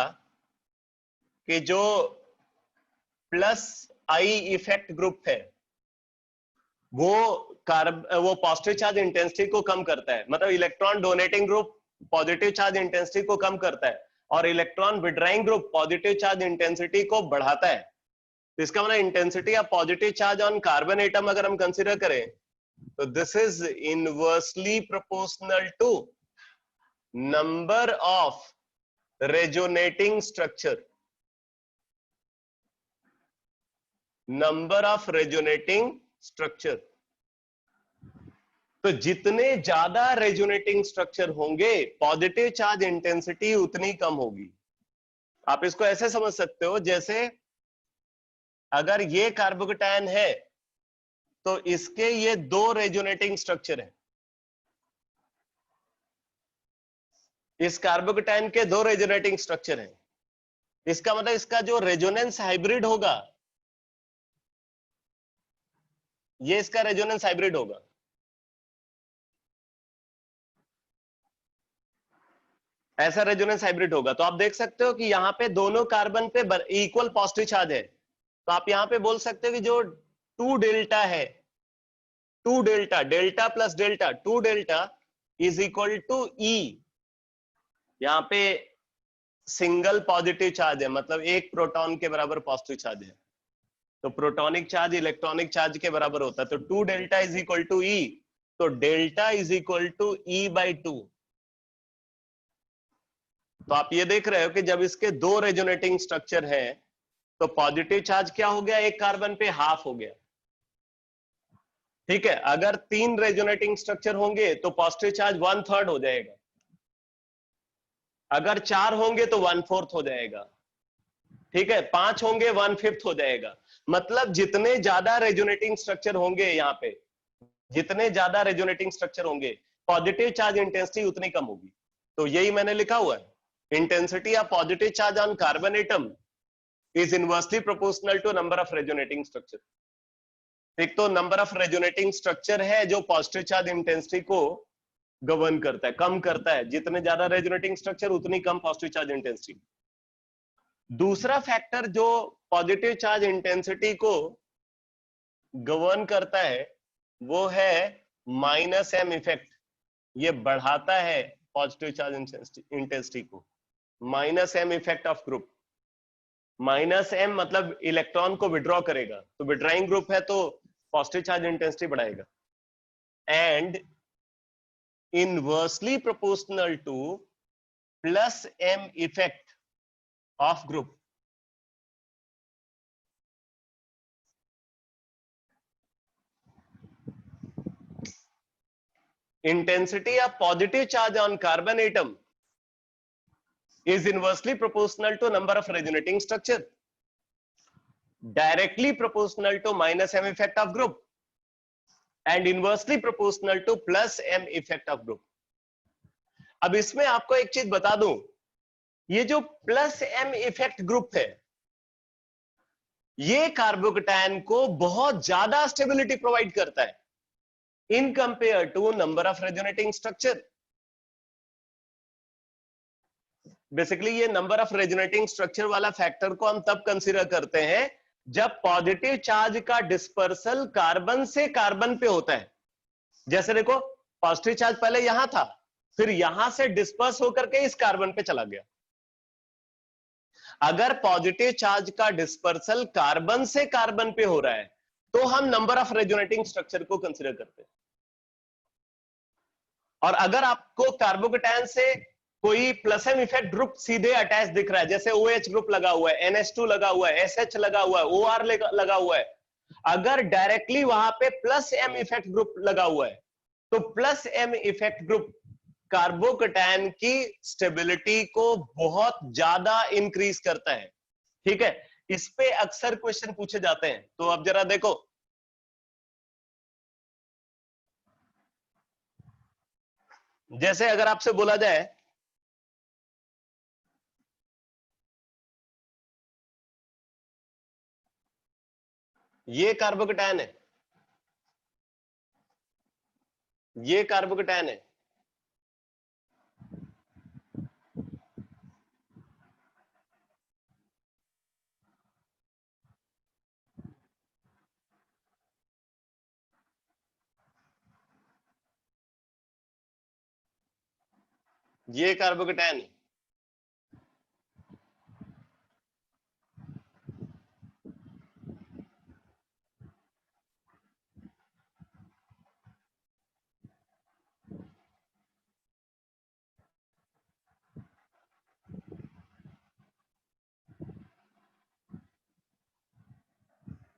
कि जो प्लस आई इफेक्ट ग्रुप है वो पॉजिटिव चार्ज इंटेंसिटी को कम करता है। मतलब electron donating group positive charge intensity को कम करता है और electron withdrawing group positive charge intensity को बढ़ाता है। तो इसका मतलब intensity of positive charge on carbon atom अगर हम कंसीडर करें तो this is inversely proportional to number of resonating structure, number of resonating structure. तो जितने ज्यादा रेजोनेटिंग स्ट्रक्चर होंगे, पॉजिटिव चार्ज इंटेंसिटी उतनी कम होगी। आप इसको ऐसे समझ सकते हो, जैसे अगर ये कार्बोकेटायन है तो इसके ये दो रेजोनेटिंग स्ट्रक्चर है, इस कार्बोकेटायन के दो रेजोनेटिंग स्ट्रक्चर है। इसका मतलब इसका जो रेजोनेंस हाइब्रिड होगा, ये इसका रेजोनेंस हाइब्रिड होगा। ऐसा रेजोनेंस हाइब्रिड होगा। तो आप देख सकते हो कि यहाँ पे दोनों कार्बन पे इक्वल पॉजिटिव चार्ज है। तो आप यहाँ पे बोल सकते हो कि जो 2 डेल्टा है, 2 delta, delta plus delta, 2 delta is equal to E. यहाँ पे सिंगल पॉजिटिव चार्ज है, मतलब एक प्रोटॉन के बराबर पॉजिटिव चार्ज है। तो प्रोटॉनिक चार्ज इलेक्ट्रॉनिक चार्ज के बराबर होता है। तो 2 delta is equal to E, तो delta is equal to E by 2। तो आप ये देख रहे हो कि जब इसके दो रेजोनेटिंग स्ट्रक्चर है तो पॉजिटिव चार्ज क्या हो गया, एक कार्बन पे हाफ हो गया। ठीक है, अगर 3 रेजोनेटिंग स्ट्रक्चर होंगे तो पॉजिटिव चार्ज 1/3 हो जाएगा, अगर 4 होंगे तो 1/4 हो जाएगा। ठीक है, 5 होंगे 1/5 हो जाएगा। मतलब जितने ज्यादा रेजोनेटिंग स्ट्रक्चर होंगे यहाँ पे, जितने ज्यादा रेजोनेटिंग स्ट्रक्चर होंगे, पॉजिटिव चार्ज इंटेंसिटी उतनी कम होगी। तो यही मैंने लिखा हुआ है, intensity of positive charge on carbon atom is inversely proportional to number of resonating structure. एक तो नंबर ऑफ रेजोनेटिंग स्ट्रक्चर है जो पॉजिटिव चार्ज इंटेंसिटी को गवर्न करता है, कम करता है। जितने ज्यादा रेजोनेटिंग स्ट्रक्चर उतनी कम पॉजिटिव चार्ज इंटेंसिटी। दूसरा फैक्टर जो पॉजिटिव चार्ज इंटेंसिटी को गवर्न करता है वो है माइनस एम इफेक्ट। ये बढ़ाता है पॉजिटिव चार्ज इंटेंसिटी को, minus M effect of group. Minus M मतलब इलेक्ट्रॉन को विड्रॉ करेगा, तो विड्रॉइंग ग्रुप है तो पॉजिटिव चार्ज इंटेंसिटी बढ़ाएगा। And inversely proportional to plus M effect of group. Intensity of positive charge on carbon atom is inversely proportional to number of resonating structure, directly proportional to minus m effect of group, and inversely proportional to plus m effect of group. अब इसमें आपको एक चीज बता दूं, ये जो plus M effect group है, ये कार्बोकेटायन को बहुत ज्यादा स्टेबिलिटी प्रोवाइड करता है in compared to number of resonating structure. Basically ये नंबर ऑफ रेजोनेटिंग स्ट्रक्चर वाला फैक्टर को हम तब कंसीडर करते हैं जब पॉजिटिव चार्ज का डिस्पर्सल कार्बन से कार्बन पे होता है। जैसे देखो, पॉजिटिव चार्ज पहले यहां था, फिर यहां से डिस्पर्स होकर के इस कार्बन पे चला गया। अगर पॉजिटिव चार्ज का डिस्पर्सल कार्बन से कार्बन पे हो रहा है तो हम नंबर ऑफ रेजोनेटिंग स्ट्रक्चर को कंसीडर करते हैं। और अगर आपको कार्बोकेटायन से कोई प्लस एम इफेक्ट ग्रुप सीधे अटैच दिख रहा है, जैसे OH ग्रुप लगा हुआ है, NH2 लगा हुआ है, SH लगा हुआ है, OR लगा हुआ है, अगर डायरेक्टली वहां पे प्लस एम इफेक्ट ग्रुप लगा हुआ है तो plus M effect group carbocation की स्टेबिलिटी को बहुत ज्यादा इंक्रीज करता है। ठीक है, इस पे अक्सर क्वेश्चन पूछे जाते हैं। तो अब जरा देखो, जैसे अगर आपसे बोला जाए ये कार्बोकेटायन है, ये कार्बोकेटायन है, ये कार्बोकेटायन है,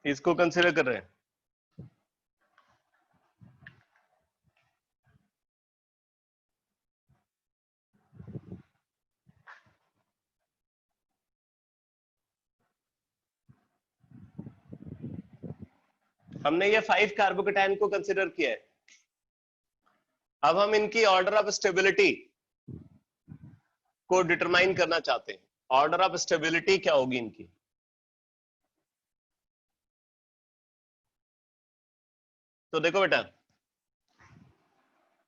इसको कंसीडर कर रहे हैं। हमने ये 5 कार्बोकेटायन को कंसीडर किया है। अब हम इनकी ऑर्डर ऑफ स्टेबिलिटी को डिटरमाइन करना चाहते हैं। ऑर्डर ऑफ स्टेबिलिटी क्या होगी इनकी? तो देखो बेटा,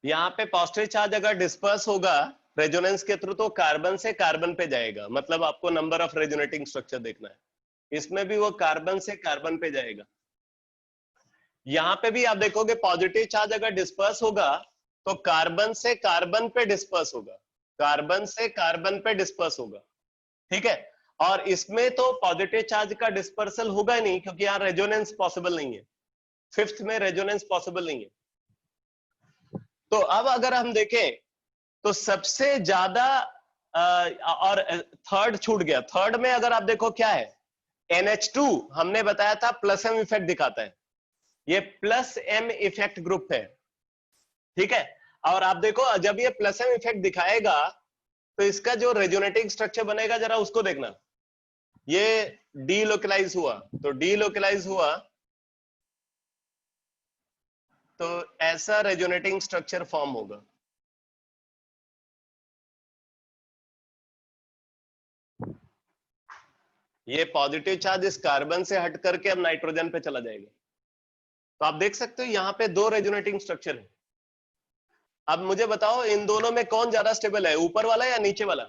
यहाँ पे पॉजिटिव चार्ज अगर डिस्पर्स होगा रेजोनेंस के थ्रू तो कार्बन से कार्बन पे जाएगा, मतलब आपको नंबर ऑफ रेजोनेटिंग स्ट्रक्चर देखना है। इसमें भी वो कार्बन से कार्बन पे जाएगा। यहाँ पे भी आप देखोगे पॉजिटिव चार्ज अगर डिस्पर्स होगा तो कार्बन से कार्बन पे डिस्पर्स होगा, कार्बन से कार्बन पे डिस्पर्स होगा। ठीक है, और इसमें तो पॉजिटिव चार्ज का डिस्पर्सल होगा ही नहीं क्योंकि यहाँ रेजोनेंस पॉसिबल नहीं है, 5th में रेजोनेंस पॉसिबल नहीं है। तो अब अगर हम देखें तो सबसे ज्यादा और थर्ड छूट गया। थर्ड में अगर आप देखो क्या है, NH2 हमने बताया था प्लस एम इफेक्ट दिखाता है, ये प्लस एम इफेक्ट ग्रुप है, ठीक है। और आप देखो जब ये प्लस एम इफेक्ट दिखाएगा तो इसका जो रेजोनेटिंग स्ट्रक्चर बनेगा जरा उसको देखना, ये डीलोकलाइज हुआ, तो डीलोकलाइज हुआ तो ऐसा रेजोनेटिंग स्ट्रक्चर फॉर्म होगा। ये पॉजिटिव चार्ज इस कार्बन से हट करके अब नाइट्रोजन पे चला जाएगा, तो आप देख सकते हो यहां पे दो रेजोनेटिंग स्ट्रक्चर है। अब मुझे बताओ इन दोनों में कौन ज्यादा स्टेबल है, ऊपर वाला या नीचे वाला?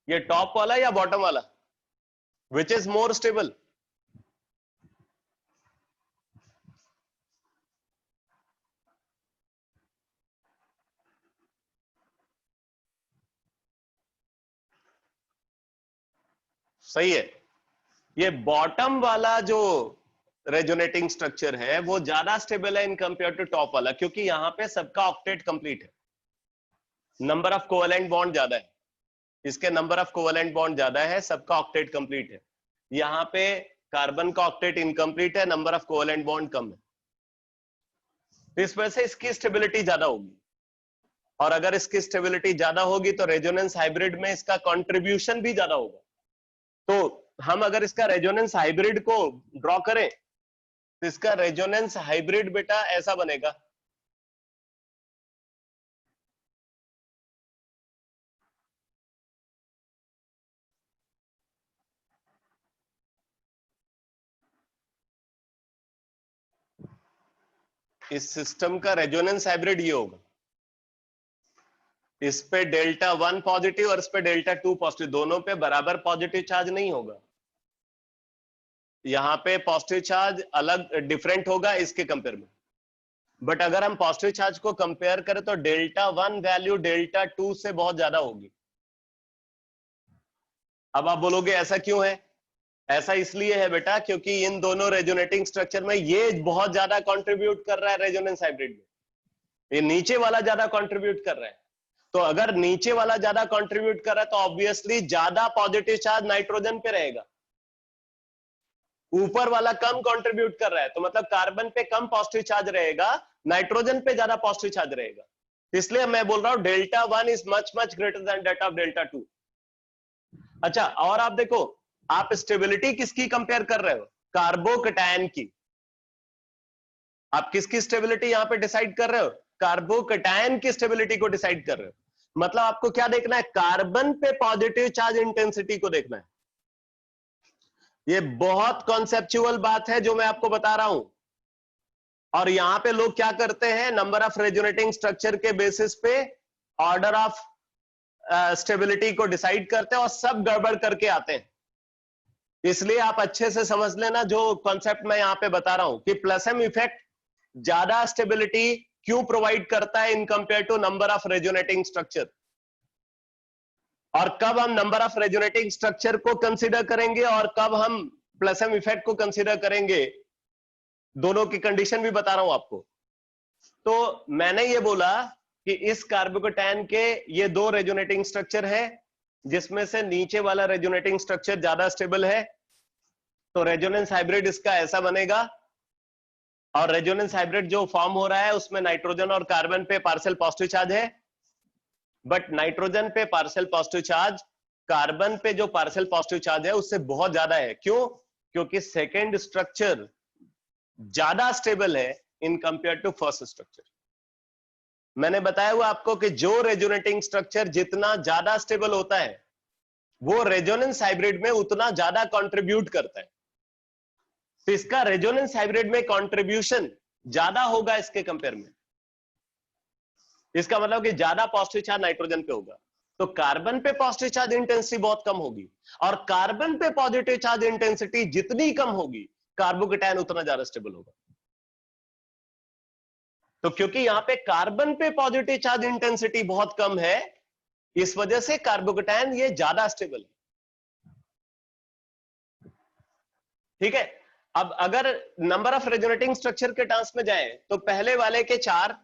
ये टॉप वाला या बॉटम वाला? Which is more stable? सही है, ये बॉटम वाला जो रेजोनेटिंग स्ट्रक्चर है वो ज्यादा स्टेबल है इन कंपेयर टू टॉप वाला, क्योंकि यहां पे सबका ऑक्टेट कंप्लीट है, नंबर ऑफ कोवेलेंट बॉन्ड ज्यादा है, इसके नंबर ऑफ कोवेलेंट बॉन्ड ज्यादा है, सबका ऑक्टेट कंप्लीट है। यहां पे कार्बन का ऑक्टेट इनकम्प्लीट है, नंबर ऑफ कोवेलेंट बॉन्ड कम है, तो इस वजह से इसकी स्टेबिलिटी ज्यादा होगी। और अगर इसकी स्टेबिलिटी ज्यादा होगी तो रेजोनेंस हाइब्रिड में इसका कंट्रीब्यूशन भी ज्यादा होगा। तो हम अगर इसका रेजोनेंस हाइब्रिड को ड्रॉ करें तो इसका रेजोनेंस हाइब्रिड बेटा ऐसा बनेगा, इस सिस्टम का रेजोनेंस हाइब्रिड ये होगा, इस पे डेल्टा 1 पॉजिटिव और इस पे डेल्टा 2 पॉजिटिव, दोनों पे बराबर पॉजिटिव चार्ज नहीं होगा, यहां पे पॉजिटिव चार्ज अलग डिफरेंट होगा इसके कंपेयर में। बट अगर हम पॉजिटिव चार्ज को कंपेयर करें तो डेल्टा 1 वैल्यू डेल्टा 2 से बहुत ज्यादा होगी। अब आप बोलोगे ऐसा क्यों है? ऐसा इसलिए है बेटा क्योंकि इन दोनों रेजोनेटिंग स्ट्रक्चर में ये बहुत ज्यादा कंट्रीब्यूट कर रहा है रेजोनेंस हाइब्रिड में, ये नीचे वाला ज्यादा कंट्रीब्यूट कर रहा है। तो अगर नीचे वाला ज्यादा कंट्रीब्यूट कर रहा है तो ऑब्वियसली ज्यादा पॉजिटिव चार्ज नाइट्रोजन पे रहेगा, ऊपर वाला कम कंट्रीब्यूट कर रहा है तो मतलब कार्बन पे कम पॉजिटिव चार्ज रहेगा, नाइट्रोजन पे ज्यादा पॉजिटिव चार्ज रहेगा। इसलिए मैं बोल रहा हूं delta 1 is much much greater than that of delta 2। अच्छा, और आप देखो, आप स्टेबिलिटी किसकी कंपेयर कर रहे हो? कार्बोकैटायन की। आप किसकी स्टेबिलिटी यहां पे डिसाइड कर रहे हो? कार्बोकैटायन की स्टेबिलिटी को डिसाइड कर रहे हो। मतलब आपको क्या देखना है? कार्बन पे पॉजिटिव चार्ज इंटेंसिटी को देखना है। ये बहुत कॉन्सेप्चुअल बात है जो मैं आपको बता रहा हूं। और यहां पे लोग क्या करते हैं, नंबर ऑफ रेजोनेटिंग स्ट्रक्चर के बेसिस पे ऑर्डर ऑफ स्टेबिलिटी को डिसाइड करते हैं और सब गड़बड़ करके आते हैं। इसलिए आप अच्छे से समझ लेना जो कॉन्सेप्ट मैं यहां पे बता रहा हूं कि प्लस एम इफेक्ट ज्यादा स्टेबिलिटी क्यों प्रोवाइड करता है in compare to number of resonating structure, और कब हम नंबर ऑफ रेजोनेटिंग स्ट्रक्चर को कंसीडर करेंगे और कब हम प्लस एम इफेक्ट को कंसीडर करेंगे, दोनों की कंडीशन भी बता रहा हूं आपको। तो मैंने ये बोला कि इस कार्बोकैटायन के ये दो रेजोनेटिंग स्ट्रक्चर है जिसमें से नीचे वाला रेजोनेटिंग स्ट्रक्चर ज्यादा स्टेबल है, तो रेजोनेंस हाइब्रिड इसका ऐसा बनेगा। और रेजोनेंस हाइब्रिड जो फॉर्म हो रहा है उसमें नाइट्रोजन और कार्बन पे पार्शियल पॉजिटिव चार्ज है, बट नाइट्रोजन पे पार्शियल पॉजिटिव चार्ज कार्बन पे जो पार्शियल पॉजिटिव चार्ज है उससे बहुत ज्यादा है। क्यों? क्योंकि सेकेंड स्ट्रक्चर ज्यादा स्टेबल है in compare to first structure. मैंने बताया हुआ आपको कि जो रेजोनेटिंग स्ट्रक्चर जितना ज्यादा स्टेबल होता है वो रेजोनेंस हाइब्रिड में उतना ज्यादा कंट्रीब्यूट करता है, तो इसका रेजोनेंस हाइब्रिड में कंट्रीब्यूशन ज्यादा होगा इसके कंपेयर में। इसका मतलब कि ज्यादा पॉजिटिव चार्ज नाइट्रोजन पे होगा, तो कार्बन पे पॉजिटिव चार्ज इंटेंसिटी बहुत कम होगी, और कार्बन पे पॉजिटिव चार्ज इंटेंसिटी जितनी कम होगी कार्बोकैटायन उतना ज्यादा स्टेबल होगा। तो क्योंकि यहां पे कार्बन पे पॉजिटिव चार्ज इंटेंसिटी बहुत कम है, इस वजह से कार्बोकैटायन ये ज्यादा स्टेबल है। ठीक है, अब अगर नंबर ऑफ रेजोनेटिंग स्ट्रक्चर के टर्म्स में जाएं तो पहले वाले के 4,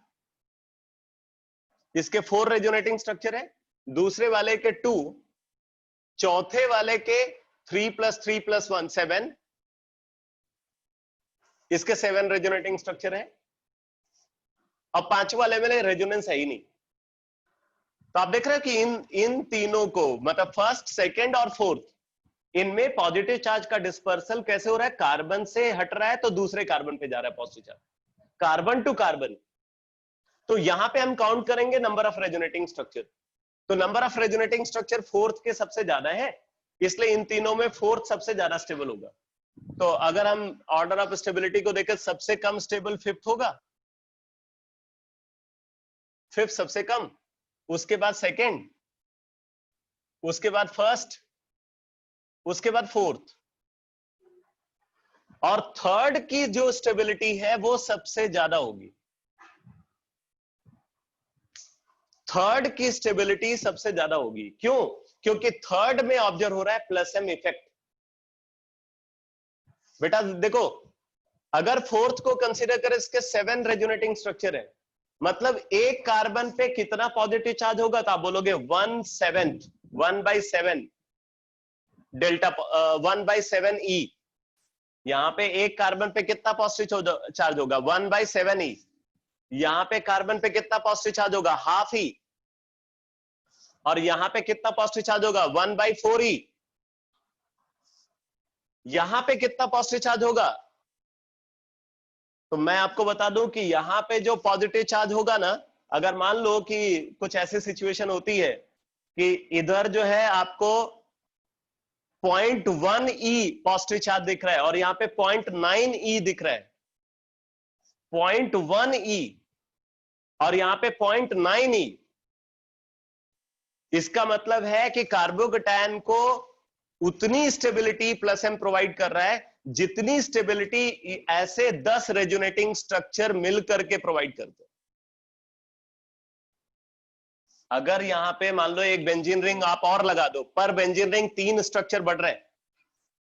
इसके 4 रेजोनेटिंग स्ट्रक्चर है, दूसरे वाले के 2, चौथे वाले के 3 + 3 + 1 7, इसके 7 रेजोनेटिंग स्ट्रक्चर है। अब पांचवा वाले में रेजोनेंस है ही नहीं। तो आप देख रहे हो कि इन तीनों को, मतलब फर्स्ट, सेकंड और फोर्थ, इनमें पॉजिटिव चार्ज का डिस्पर्सल कैसे हो रहा है? कार्बन से हट रहा है तो दूसरे कार्बन पे जा रहा है positive charge, carbon to carbon. तो यहां पे हम काउंट करेंगे नंबर ऑफ रेजोनेटिंग स्ट्रक्चर। तो number of resonating structure fourth के सबसे ज्यादा है, इसलिए इन तीनों में फोर्थ सबसे ज्यादा स्टेबल होगा। तो अगर हम ऑर्डर ऑफ स्टेबिलिटी को देखें, सबसे कम स्टेबल फिफ्थ होगा, फिफ्थ सबसे कम, उसके बाद सेकंड, उसके बाद फर्स्ट, उसके बाद फोर्थ, और थर्ड की जो स्टेबिलिटी है वो सबसे ज्यादा होगी। थर्ड की स्टेबिलिटी सबसे ज्यादा होगी। क्यों? क्योंकि थर्ड में ऑब्जर्व हो रहा है प्लस एम इफेक्ट। बेटा देखो, अगर फोर्थ को कंसीडर करें, इसके 7 रेजोनेटिंग स्ट्रक्चर है, मतलब एक कार्बन पे कितना पॉजिटिव चार्ज होगा? तो आप बोलोगे 1/7, 1/7 डेल्टा, 1/7 ई। यहां पे एक कार्बन पे कितना पॉजिटिव चार्ज होगा? 1/7 ई। यहां पे कार्बन पे कितना पॉजिटिव चार्ज होगा? हाफ ई। और यहां पे कितना पॉजिटिव चार्ज होगा? 1/4 ई। यहां पे कितना पॉजिटिव चार्ज होगा? तो मैं आपको बता दूं कि यहां पे जो पॉजिटिव चार्ज होगा ना, अगर मान लो कि कुछ ऐसी सिचुएशन होती है कि इधर जो है आपको 0.1 ई पॉजिटिव चार्ज दिख रहा है और यहां पे 0.9 ई दिख रहा है, 0.1 ई और यहां पे 0.9 ई, इसका मतलब है कि कार्बोकैटायन को उतनी स्टेबिलिटी प्लस एम प्रोवाइड कर रहा है जितनी स्टेबिलिटी ऐसे 10 रेजोनेटिंग स्ट्रक्चर मिलकर के प्रोवाइड करते हैं। अगर यहां पे मान लो एक बेंजीन रिंग आप और लगा दो, पर बेंजीन रिंग 3 स्ट्रक्चर बढ़ रहे हैं,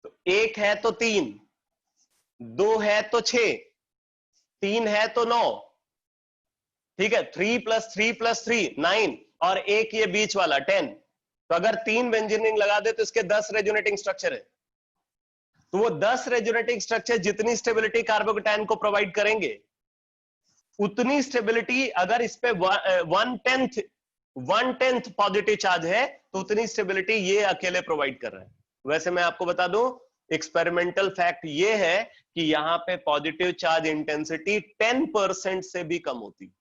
तो 1 है तो 3, 2 है तो 6, 3 है तो 9, ठीक है, 3 + 3 + 3 9, और एक ये बीच वाला 10। तो अगर 3 बेंजीन रिंग लगा दे तो इसके 10 रेजोनेटिंग स्ट्रक्चर है। तो वो 10 रेजोनेटिंग स्ट्रक्चर जितनी स्टेबिलिटी कार्बोकैटायन को प्रोवाइड करेंगे, उतनी स्टेबिलिटी, अगर इस पे 1/10 पॉजिटिव चार्ज है तो उतनी स्टेबिलिटी ये अकेले प्रोवाइड कर रहा है। वैसे मैं आपको बता दूं, एक्सपेरिमेंटल फैक्ट ये है कि यहां पे पॉजिटिव चार्ज इंटेंसिटी 10% से भी कम होती।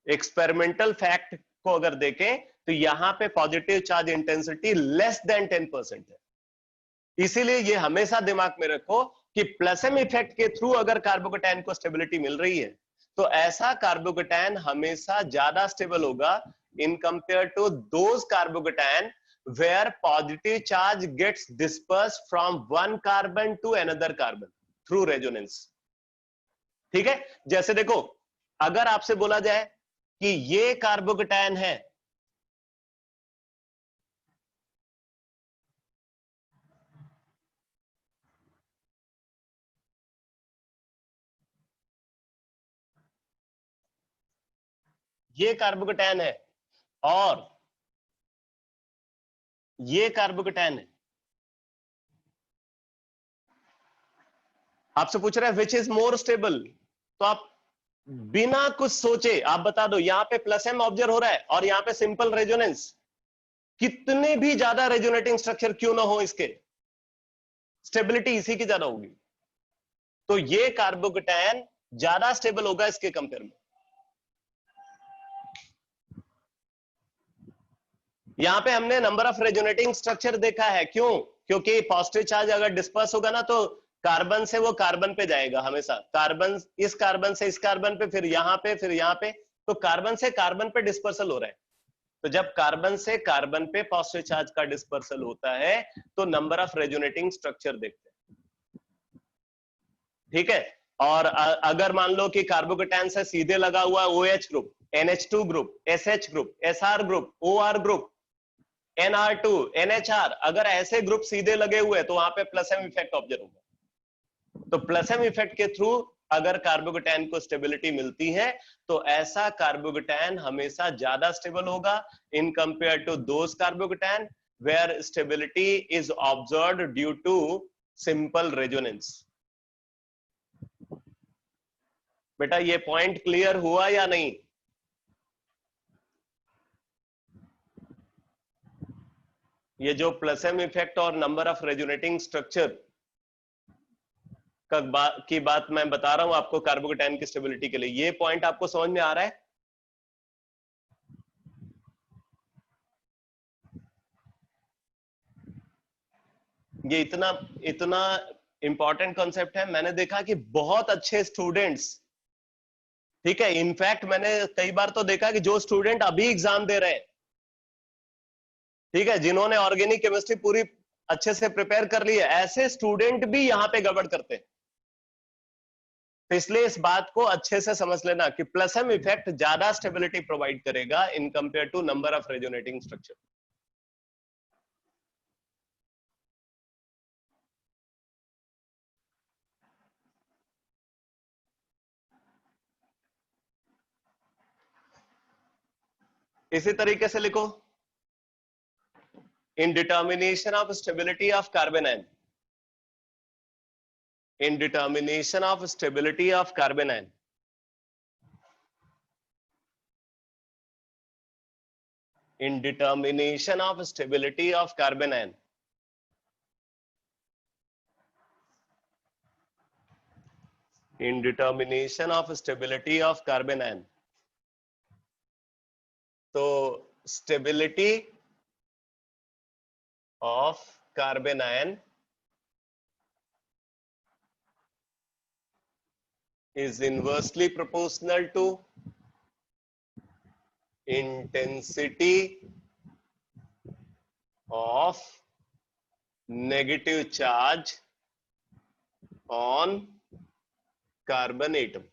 एक्सपेरिमेंटल फैक्ट को अगर देखें तो यहां पे positive charge intensity less than 10% है। इसीलिए ये हमेशा दिमाग में रखो कि प्लस एम इफेक्ट के थ्रू अगर कार्बोकैटायन को स्टेबिलिटी मिल रही है तो ऐसा कार्बोकैटायन हमेशा ज्यादा स्टेबल होगा in compare to those carbocation where positive charge gets dispersed from one carbon to another carbon through resonance. ठीक है, जैसे देखो, अगर आपसे बोला जाए कि ये कार्बोकैटायन है, ये कार्बोकैटायन है और ये कार्बोकैटायन है, आपसे पूछ रहा है विच इज मोर स्टेबल, तो आप बिना कुछ सोचे आप बता दो यहां पे प्लस एम ऑब्जर्व हो रहा है और यहां पे सिंपल रेजोनेंस। कितने भी ज्यादा रेजोनेटिंग स्ट्रक्चर क्यों ना हो, इसके स्टेबिलिटी इसी की ज्यादा होगी। तो ये कार्बोकैटायन ज्यादा स्टेबल होगा इसके कंपेयर में। यहां पे हमने नंबर ऑफ रेजोनेटिंग स्ट्रक्चर देखा है, क्यों? क्योंकि पॉजिटिव चार्ज अगर डिस्पर्स होगा ना तो कार्बन से वो कार्बन पे जाएगा हमेशा, कार्बन इस कार्बन से इस कार्बन पे, फिर यहां पे, फिर यहां पे, तो कार्बन से कार्बन पे डिस्पर्सल हो रहा है। तो जब कार्बन से कार्बन पे पॉजिटिव चार्ज का डिस्पर्सल होता है तो नंबर ऑफ रेजोनेटिंग स्ट्रक्चर देखते हैं। ठीक है, और अगर मान लो कि कार्बोकैटायन से सीधे लगा हुआ OH group, NH2 group, SH group, SR group, OR group, NR2, NHR, अगर ऐसे ग्रुप सीधे लगे हुए तो वहां पे प्लस एम इफेक्ट ऑब्जर्व होगा। तो प्लस एम इफेक्ट के थ्रू अगर कार्बोकेटाइन को स्टेबिलिटी मिलती है तो ऐसा कार्बोकेटाइन हमेशा ज्यादा स्टेबल होगा in compare to those carbocation where stability is observed due to simple resonance. बेटा ये पॉइंट क्लियर हुआ या नहीं? ये जो प्लस एम इफेक्ट और नंबर ऑफ रेजोनेटिंग स्ट्रक्चर की बात मैं बता रहा हूं आपको कार्बोकेटाइन की स्टेबिलिटी के लिए, ये पॉइंट आपको समझ में आ रहा है? ये इतना इतना इंपॉर्टेंट कॉन्सेप्ट है। मैंने देखा कि बहुत अच्छे स्टूडेंट्स, ठीक है, इनफैक्ट मैंने कई बार तो देखा कि जो स्टूडेंट अभी एग्जाम दे रहे हैं, ठीक है, जिन्होंने ऑर्गेनिक केमिस्ट्री पूरी अच्छे से प्रिपेयर कर ली है, ऐसे स्टूडेंट भी यहां पे गड़बड़ करते हैं। तो इसलिए इस बात को अच्छे से समझ लेना कि प्लस एम इफेक्ट ज्यादा स्टेबिलिटी प्रोवाइड करेगा in compare to number of resonating structure. इसी तरीके से लिखो, in determination of stability of carbanion, in determination of stability of carbanion, in determination of stability of carbanion, in determination of stability of carbanion, तो stability of carbanion is inversely proportional to intensity of negative charge on carbon atom.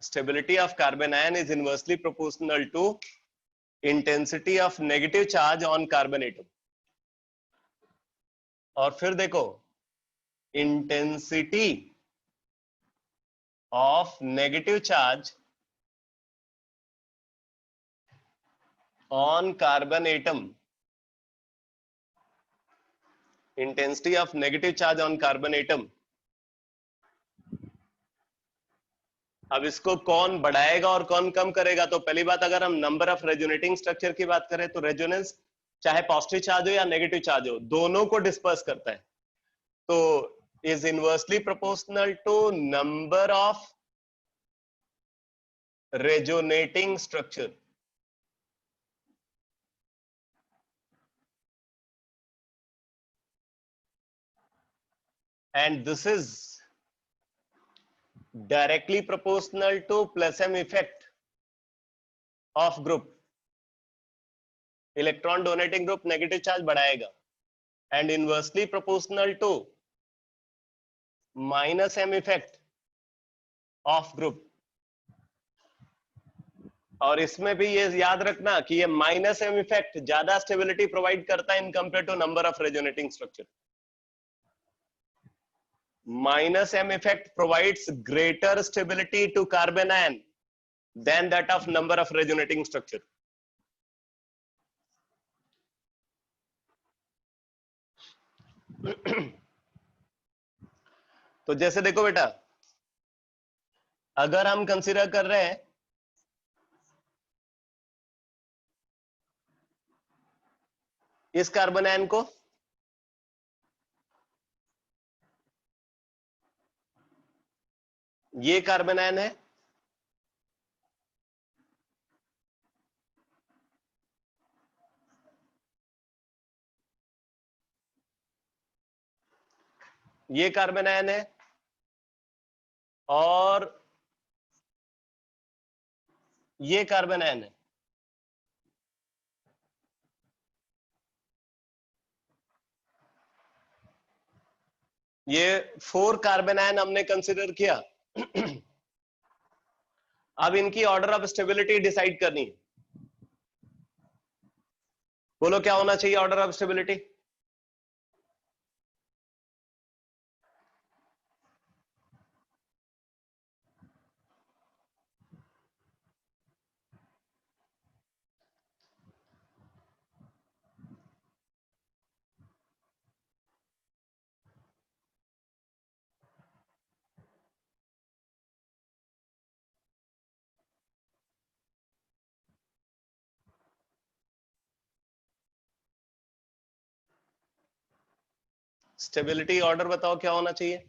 Stability of carbanion is inversely proportional to intensity of negative charge on carbon atom. और फिर देखो, intensity of negative charge on carbon atom, intensity of negative charge on carbon atom, अब इसको कौन बढ़ाएगा और कौन कम करेगा? तो पहली बात, अगर हम नंबर ऑफ रेजोनेटिंग स्ट्रक्चर की बात करें तो रेजोनेंस चाहे पॉजिटिव चार्ज हो या नेगेटिव चार्ज हो, दोनों को डिस्पर्स करता है। तो is inversely proportional to number of resonating structure. And this is directly proportional to plus m effect of group. Electron donating group negative charge बढ़ाएगा, and inversely proportional to minus M effect of group. और इसमें भी ये याद रखना कि ये minus M effect ज्यादा स्टेबिलिटी प्रोवाइड करता है in compare to number of resonating structure. Minus M effect provides greater stability to carbanion than that of number of resonating structure. तो जैसे देखो बेटा, अगर हम कंसीडर कर रहे हैं इस कार्बनायन को, ये कार्बनायन है, ये कार्बनायन है, और ये कार्बनायन है। ये 4 कार्बनायन हमने कंसीडर किया। अब इनकी ऑर्डर ऑफ स्टेबिलिटी डिसाइड करनी है। बोलो क्या होना चाहिए order of stability? Stability order बताओ क्या होना चाहिए?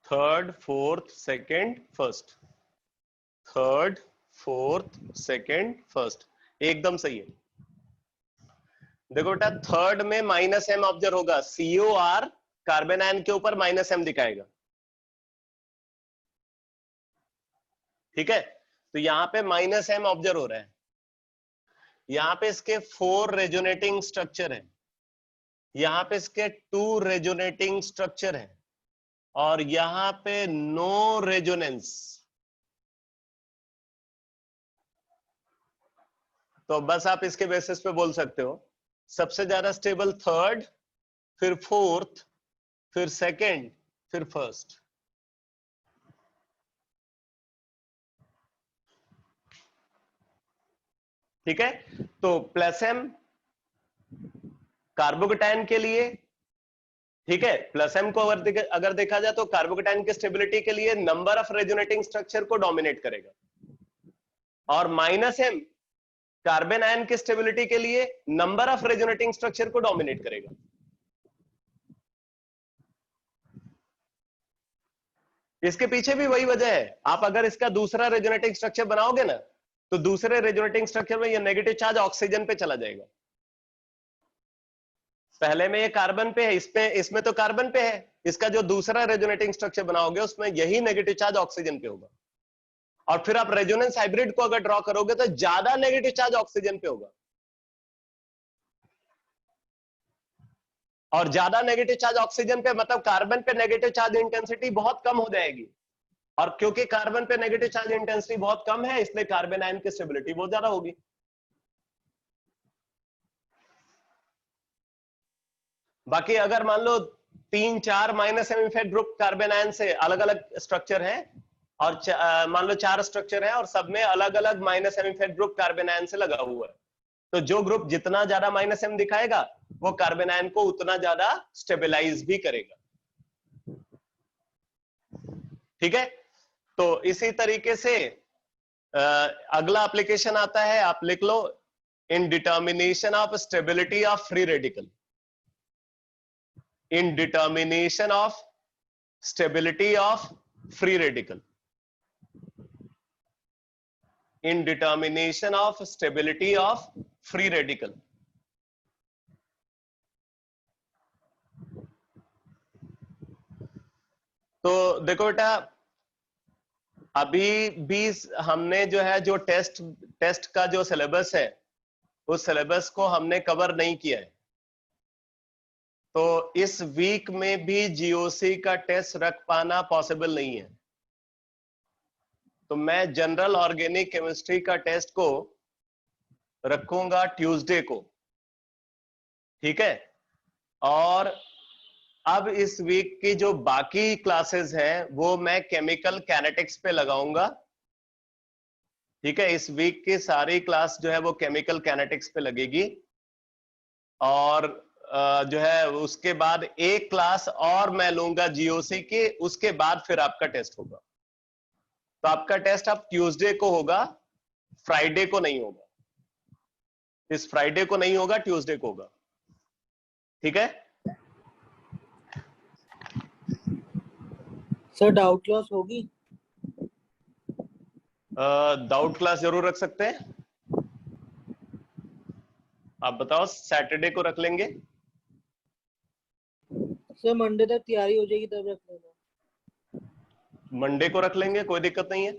Third, fourth, second, first. Third, fourth, second, first, एकदम सही है। देखो बेटा, थर्ड में माइनस एम ऑब्जर्व होगा, COR कार्बन आयन के ऊपर माइनस एम दिखाएगा, ठीक है? तो यहां पे माइनस एम ऑब्जर्व हो रहा है। यहां पे इसके 4 रेजोनेटिंग स्ट्रक्चर है, यहां पे इसके 2 रेजोनेटिंग स्ट्रक्चर है, और यहां पे नो रेजोनेंस। तो बस आप इसके बेसिस पे बोल सकते हो सबसे ज्यादा स्टेबल थर्ड, फिर फोर्थ, फिर सेकंड, फिर फर्स्ट। ठीक है? तो प्लस एम कार्बोकेटायन के लिए, ठीक है, प्लस एम को अगर देखा जाए तो कार्बोकेटायन की स्टेबिलिटी के लिए नंबर ऑफ रेजोनेटिंग स्ट्रक्चर को डोमिनेट करेगा, और माइनस एम कार्बन आयन की स्टेबिलिटी के लिए नंबर ऑफ रेजोनेटिंग स्ट्रक्चर को डोमिनेट करेगा। इसके पीछे भी वही वजह है, आप अगर इसका दूसरा रेजोनेटिंग स्ट्रक्चर बनाओगे ना, तो दूसरे रेजोनेटिंग स्ट्रक्चर में ये नेगेटिव चार्ज ऑक्सीजन पे चला जाएगा। पहले में ये कार्बन पे है, इसमें तो कार्बन पे है, इसका जो दूसरा रेजोनेटिंग स्ट्रक्चर बनाओगे उसमें यही नेगेटिव चार्ज ऑक्सीजन पे होगा, और फिर आप रेजोनेंस हाइब्रिड को अगर ड्रॉ करोगे तो ज्यादा नेगेटिव चार्ज ऑक्सीजन पे होगा, और ज्यादा नेगेटिव चार्ज ऑक्सीजन पे मतलब कार्बन पे नेगेटिव चार्ज इंटेंसिटी बहुत कम हो जाएगी, और क्योंकि कार्बन पे नेगेटिव चार्ज इंटेंसिटी बहुत कम है, इसलिए कार्बन आयन की स्टेबिलिटी बहुत ज्यादा होगी। बाकी अगर मान लो 3-4 minus M effect group carbon ion से अलग अलग स्ट्रक्चर है, और मान लो 4 स्ट्रक्चर है और सब में अलग अलग minus M effect group carbon ion से लगा हुआ है, तो जो ग्रुप जितना ज्यादा माइनस एम दिखाएगा वो कार्बन आयन को उतना ज्यादा स्टेबलाइज भी करेगा। ठीक है? तो इसी तरीके से अगला एप्लीकेशन आता है, आप लिख लो, in determination of stability of free radical. in determination of stability of free radical, in determination of stability of free radical। तो देखो बेटा, अभी भी हमने जो है जो टेस्ट का जो सिलेबस है, उस सिलेबस को हमने कवर नहीं किया है, तो इस वीक में भी जीओसी का टेस्ट रख पाना पॉसिबल नहीं है। तो मैं जनरल ऑर्गेनिक केमिस्ट्री का टेस्ट को रखूंगा ट्यूसडे को, ठीक है? और अब इस वीक की जो बाकी क्लासेस हैं वो मैं केमिकल कैनेटिक्स पे लगाऊंगा, ठीक है? इस वीक की सारी क्लास जो है वो केमिकल कैनेटिक्स पे लगेगी, और जो है उसके बाद एक क्लास और मैं लूंगा जीओसी की, उसके बाद फिर आपका टेस्ट होगा। तो आपका टेस्ट अब ट्यूसडे को होगा, फ्राइडे को नहीं होगा, इस फ्राइडे को नहीं होगा, ट्यूसडे को होगा, ठीक है? सर डाउट क्लास होगी? डाउट क्लास जरूर रख सकते हैं, आप बताओ, सैटरडे को रख लेंगे? सर मंडे तक तैयारी हो जाएगी तब रख लेना। मंडे को रख लेंगे, कोई दिक्कत नहीं है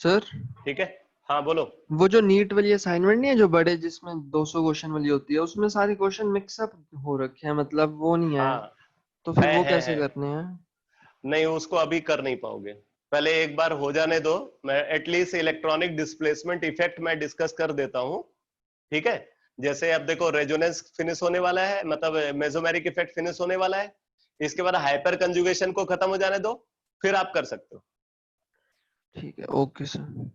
सर। ठीक है, हाँ बोलो। वो जो नीट वाली असाइनमेंट नहीं है जो बड़े जिसमें 200 क्वेश्चन वाली होती है, उसमें सारे क्वेश्चन मिक्सअप हो रखे हैं, मतलब वो नहीं है, हाँ, तो फिर वो है, कैसे करने हैं? नहीं उसको अभी कर नहीं पाओगे, पहले एक बार हो जाने दो, मैं एटलीस्ट इलेक्ट्रॉनिक डिस्प्लेसमेंट इफेक्ट मैं डिस्कस कर देता हूं, ठीक है? जैसे अब देखो रेजोनेंस फिनिश होने वाला है, मतलब मेसोमेरिक इफेक्ट फिनिश होने वाला है, इसके बाद हाइपर कंजुगेशन को खत्म हो जाने दो, फिर आप कर सकते हो। ठीक है, ओके सर।